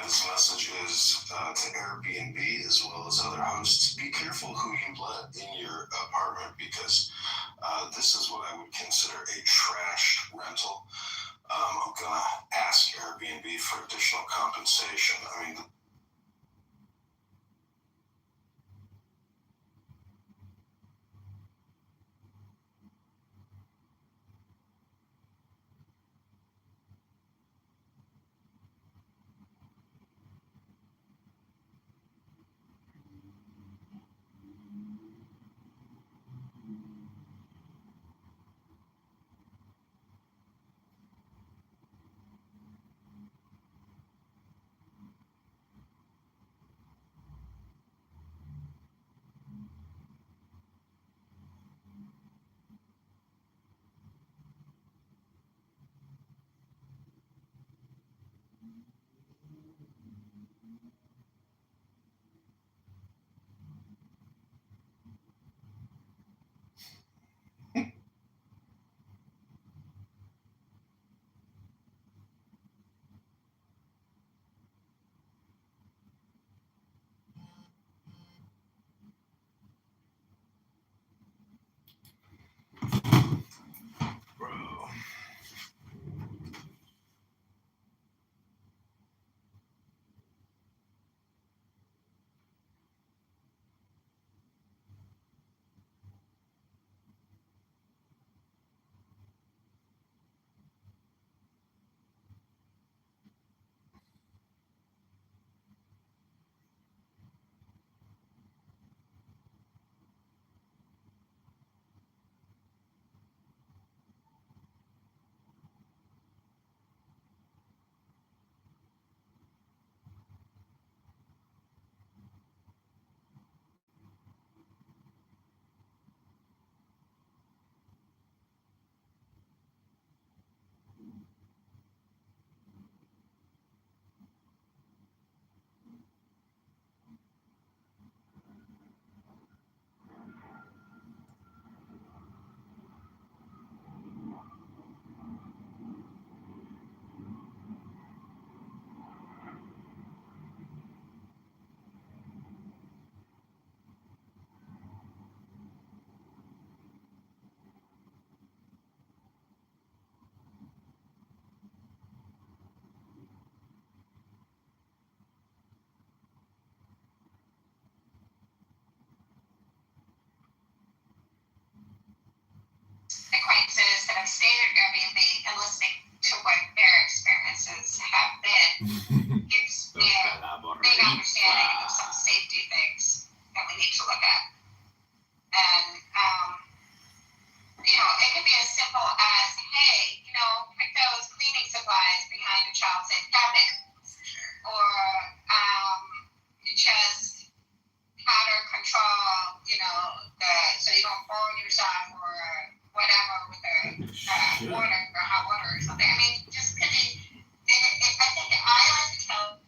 This message is to Airbnb as well as other hosts. Be careful who you let in your apartment because this is what I would consider a trash rental. I'm going to ask Airbnb for additional compensation. I mean, bro. Acquaintances that have stayed at Airbnb and listening to what their experiences have been gives me a big understanding of some safety things that we need to look at. And, it can be as simple as, hey, put those cleaning supplies behind a child's safe cabinet. Or just pattern control, so you don't burn yourself or whatever with the water or hot water or something. I mean, just because I think I like to tell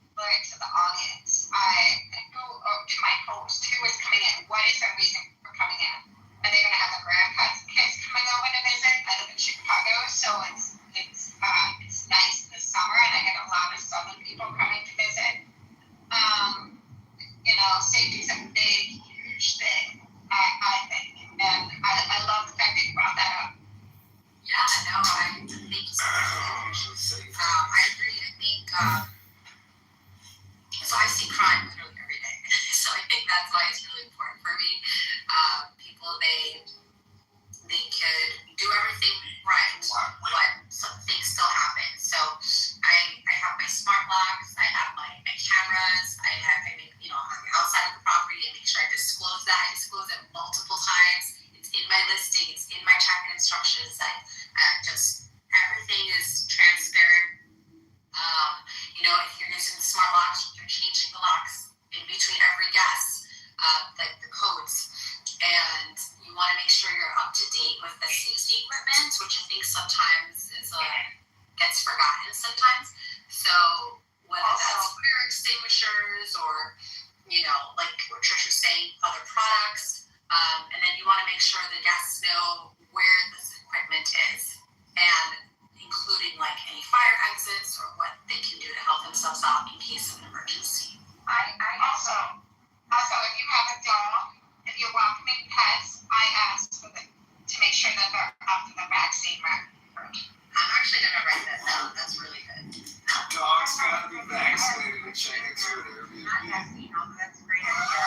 gotta be vaccinated to check into an Airbnb. That's a great idea.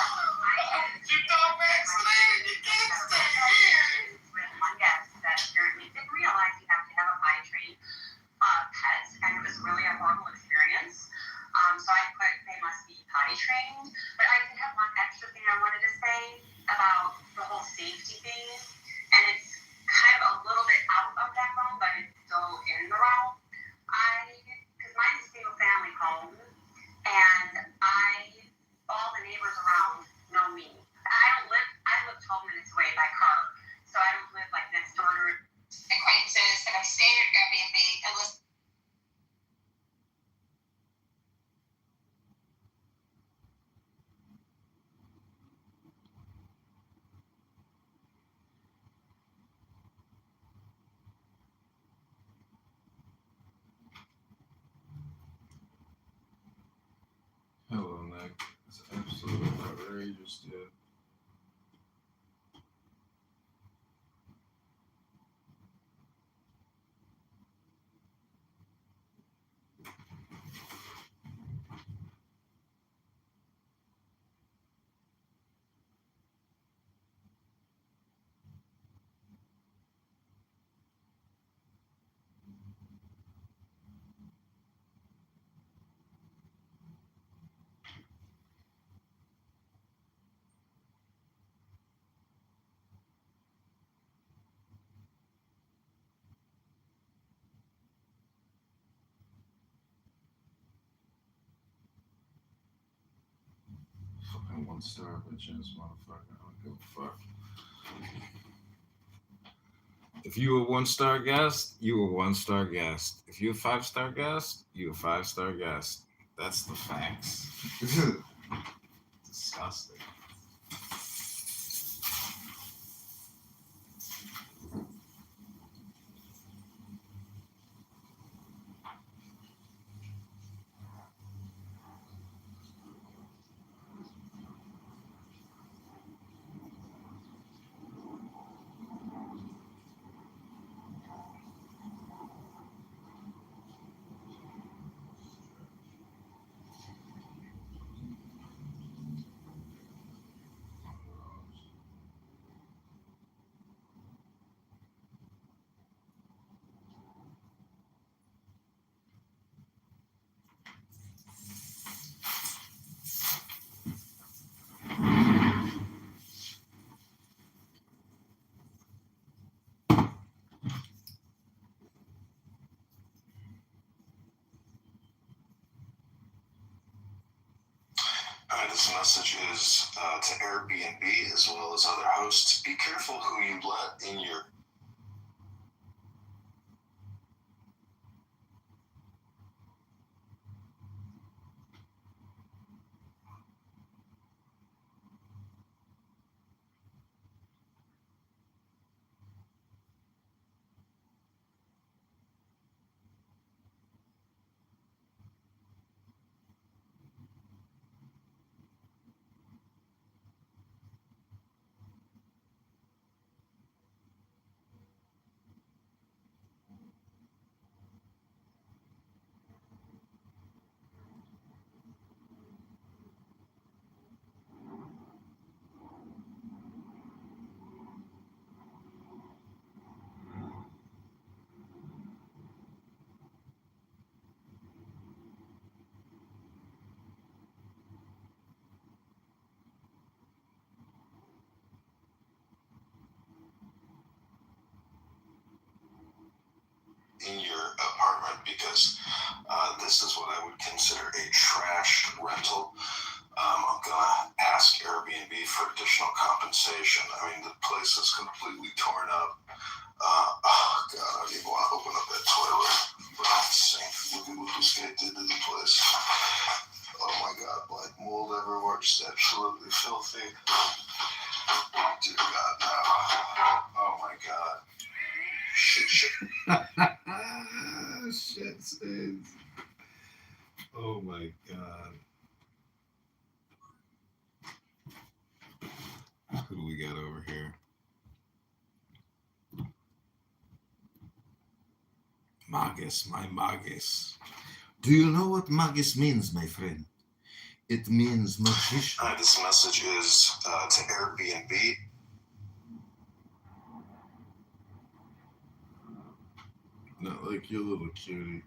You're not vaccinated, you can't stay here. With one guest that apparently didn't realize you have to have a potty trained pet, and it was really a horrible experience. So I put they must be potty trained. But I did have one extra thing I wanted to say about the whole safety thing, and it's kind of a little bit out of that realm, but it's still in the realm. Because mine is a single family home, and all the neighbors around know me. I live 12 minutes away by car, so I don't live like next door to Acquaintances that have stayed at Airbnb and listen. Hello, Nick. It's absolutely outrageous, dude. Fucking 1-star bitch ass motherfucker. I don't give a fuck. If you a 1-star guest, you a 1-star guest. If you a 5-star guest, you a 5-star guest. That's the facts. Disgusting. This message is to Airbnb as well as other hosts. Be careful who you let in your apartment because this is what I would consider a trash rental. I'm gonna ask Airbnb for additional compensation. I mean, the place is completely torn up. Oh god, I don't even want to open up that toilet. Look at what this guy did to the place. Oh my god, black mold everywhere, just absolutely filthy. Dear God, no. Oh my god. Shit. Shit stains. Oh my god. Who do we got over here? Magus, my Magus. Do you know what magis means, my friend? It means magician. Hi, this message is to Airbnb. Not like you little cutie.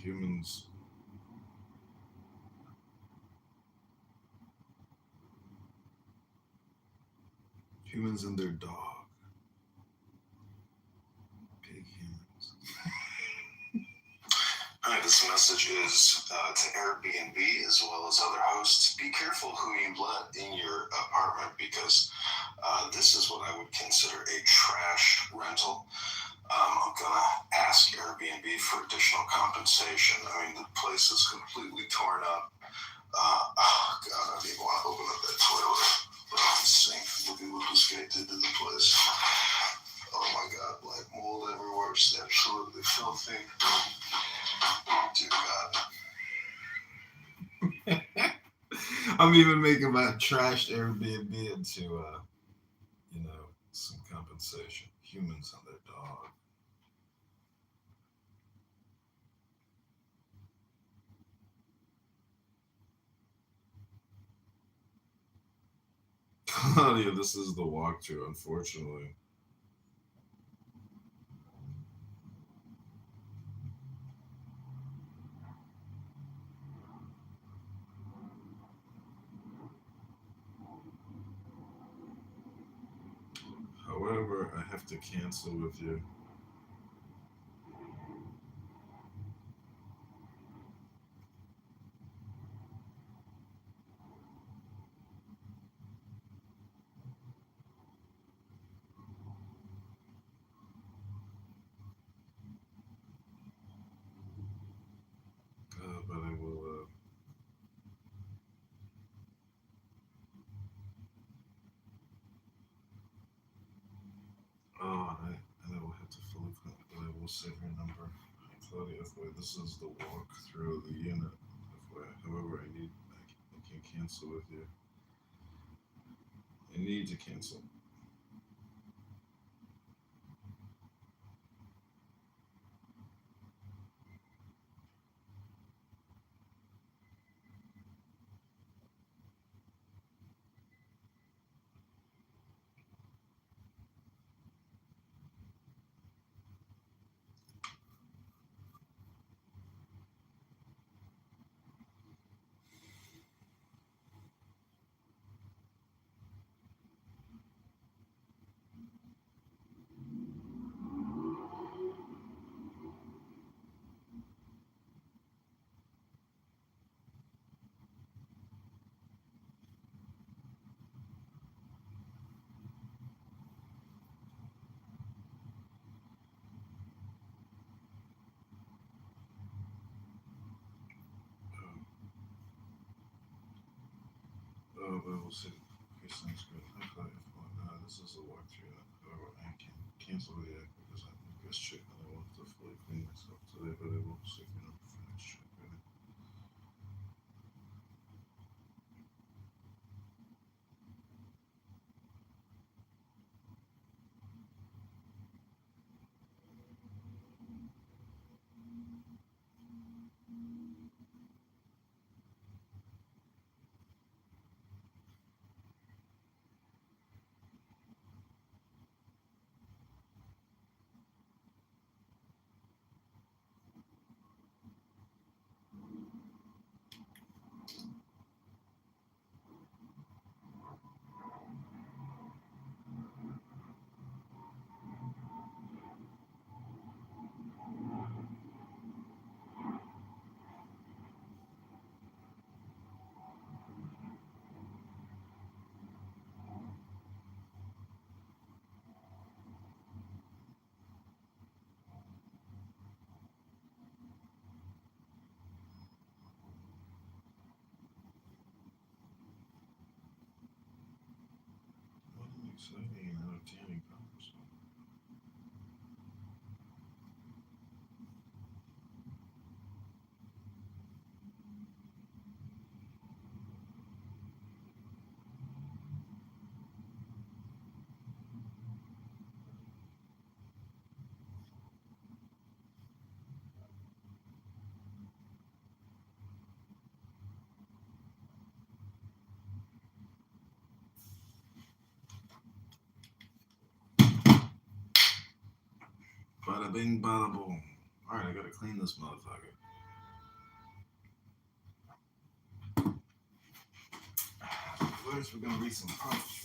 Humans. Humans and their dog. Big humans. Hi, this message is to Airbnb as well as other hosts. Be careful who you let in your apartment because this is what I would consider a trash rental. I'm gonna ask Airbnb for additional compensation. I mean, the place is completely torn up. Oh God, I didn't even want to open up that toilet. Look at the sink. Look at what this guy did to the place. Oh my God, black mold everywhere. It's absolutely filthy. Dear God. I'm even making my trashed Airbnb into, some compensation. Humans and their dog. Claudia, this is the walkthrough, unfortunately. However, I have to cancel with you. But I will. And I will have to fully cut, but I will save your number. Claudia, this is the walkthrough of the unit. However, I can cancel with you. I need to cancel. But we'll see. Okay, sounds good. This is a walkthrough. However, I can cancel the act because I think this chick and I want to fully clean myself today, but I will save your number for next check. Right? What an exciting and entertaining conversation. Bada bing, bada boom. All right, I gotta clean this motherfucker. First, we're gonna read some poetry.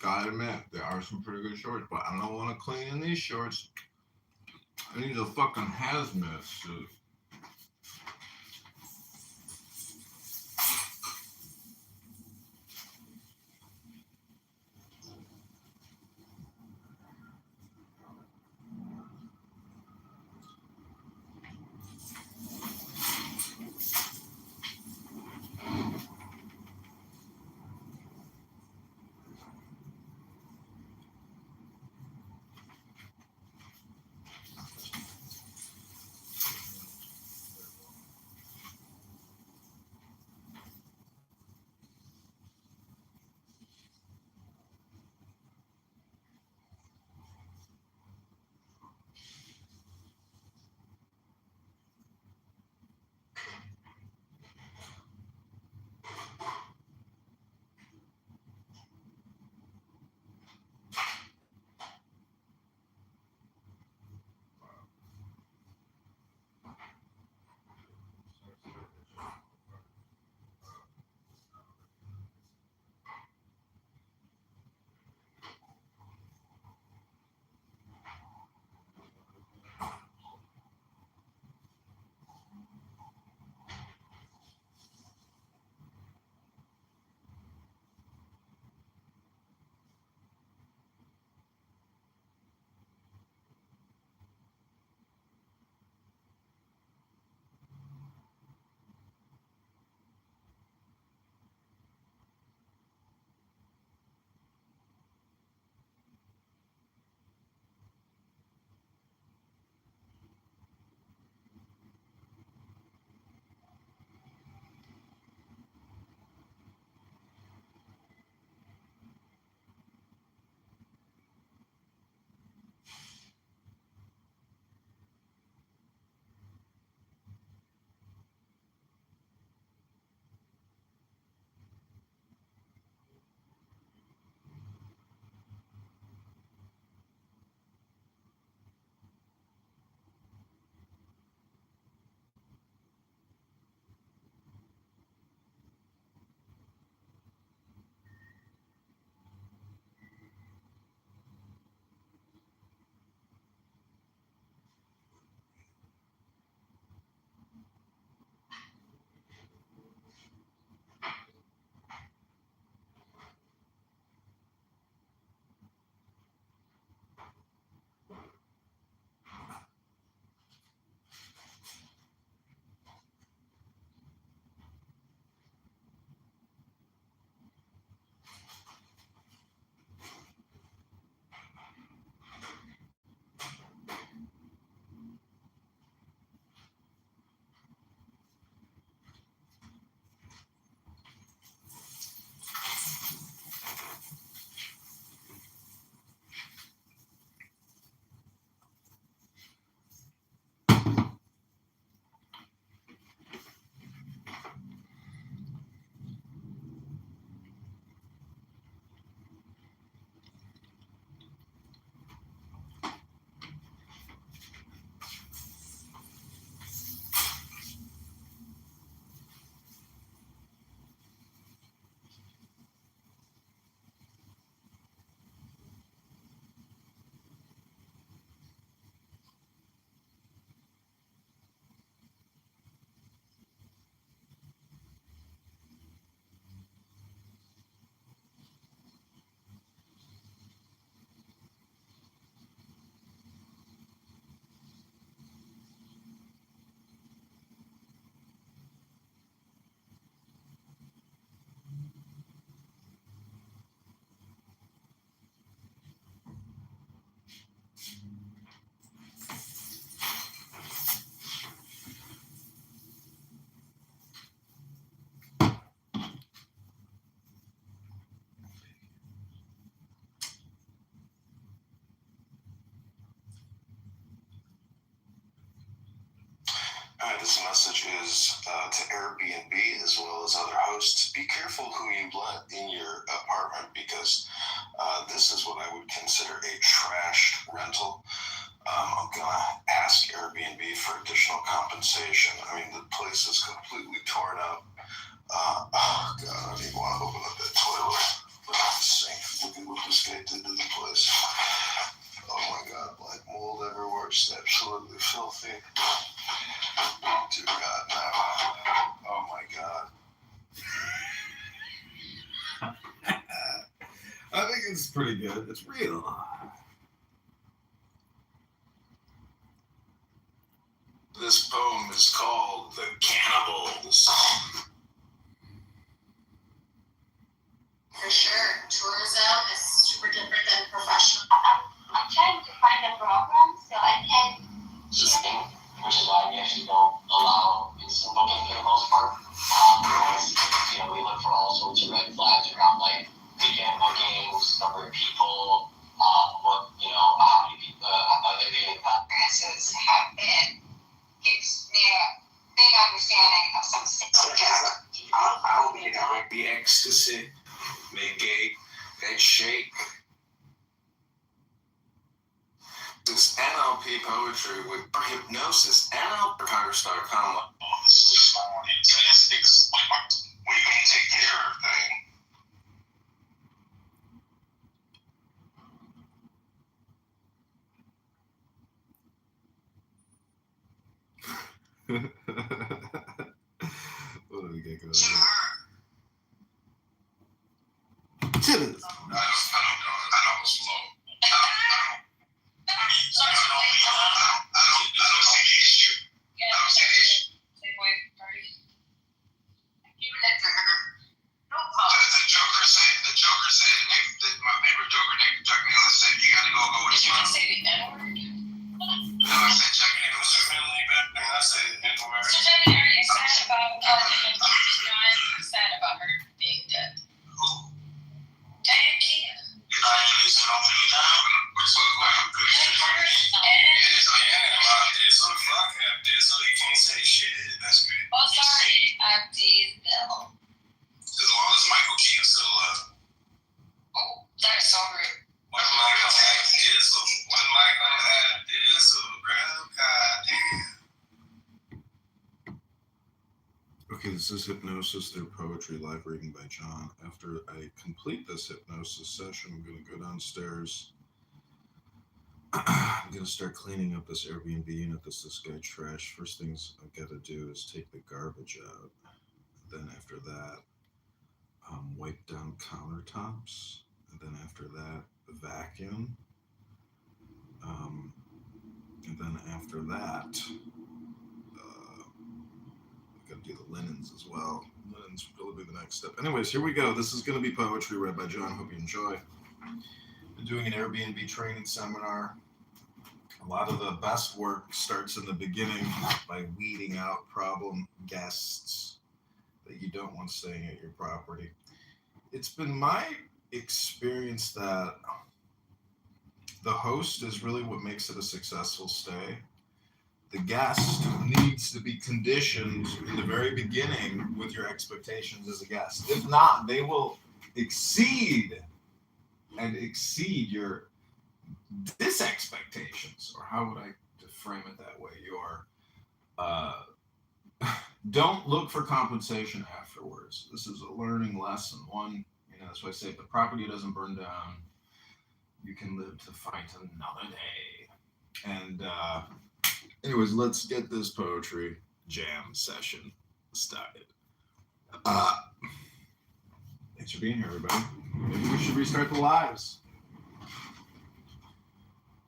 Gotta admit, there are some pretty good shorts, but I don't want to clean in these shorts. I need a fucking hazmat suit. Alright, this message is to Airbnb as well as other hosts. Be careful who you let in your apartment because this is what I would consider a trashed rental. I'm gonna ask Airbnb for additional compensation. I mean, the place is completely torn up. Oh God, I don't even want to open up that toilet. Look at the sink. Look at what this guy did to the place. Oh my God, black mold everywhere. It's absolutely filthy. Dear God, no. Oh my God. I think it's pretty good. It's real. This poem is called The Cannibals. For sure, tourism is super different than professional. I'm trying to find a program so I can System, which is why we actually don't allow instant booking for the most part. We look for all sorts of red flags around like weekend bookings, number of people, how many people, other Experiences have been gives me a big understanding of some things. I'll be like the ecstasy, negate that shake. This NLP poetry with hypnosis, NLP.com. Oh, this is just fun. So yes, I think this is my part. We can take care of What do we get going on? Chitlins. I don't slow. I don't see the issue. I don't see the issue. The Joker said, my favorite Joker, Chuck Nicholas said, you gotta go with Did you just say the N-word? No, I said Chuck Nicholas. I said N-word. So Jenny, are you sad about not sad about her being dead? Who? Diane It's so good. So fuck him. So he can't say shit. That's good. Oh, sorry. I'm Diesel. As long as Michael Keaton's still alive. Oh, that's so rude. One Michael had Diesel. One Michael had Diesel. God damn. Okay, this is Hypnosis through Poetry, live reading by John. After I complete this hypnosis session, I'm going to go downstairs. I'm going to start cleaning up this Airbnb unit that's this guy trashed. First things I've got to do is take the garbage out. Then after that, wipe down countertops. And then after that, vacuum. And then after that, Got to do the linens as well. Linens will be the next step. Anyways, here we go. This is going to be poetry read by John. Hope you enjoy. Been doing an Airbnb training seminar. A lot of the best work starts in the beginning by weeding out problem guests that you don't want staying at your property. It's been my experience that the host is really what makes it a successful stay. The guest needs to be conditioned in the very beginning with your expectations as a guest. If not, they will exceed your disexpectations, or how would I frame it that way? Your don't look for compensation afterwards. This is a learning lesson. One, that's why I say if the property doesn't burn down, you can live to fight another day. And anyways, let's get this poetry jam session started. Thanks for being here, everybody. Maybe we should restart the lives.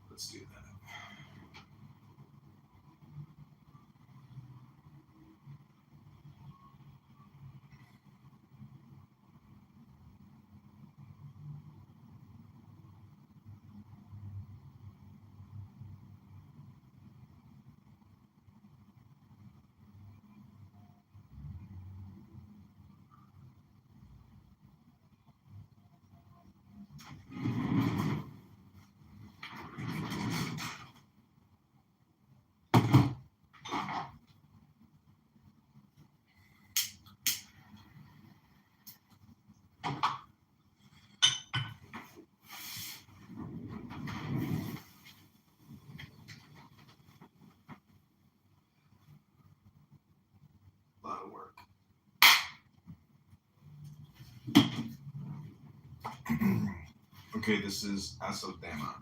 Let's do that. Okay, this is Asodama.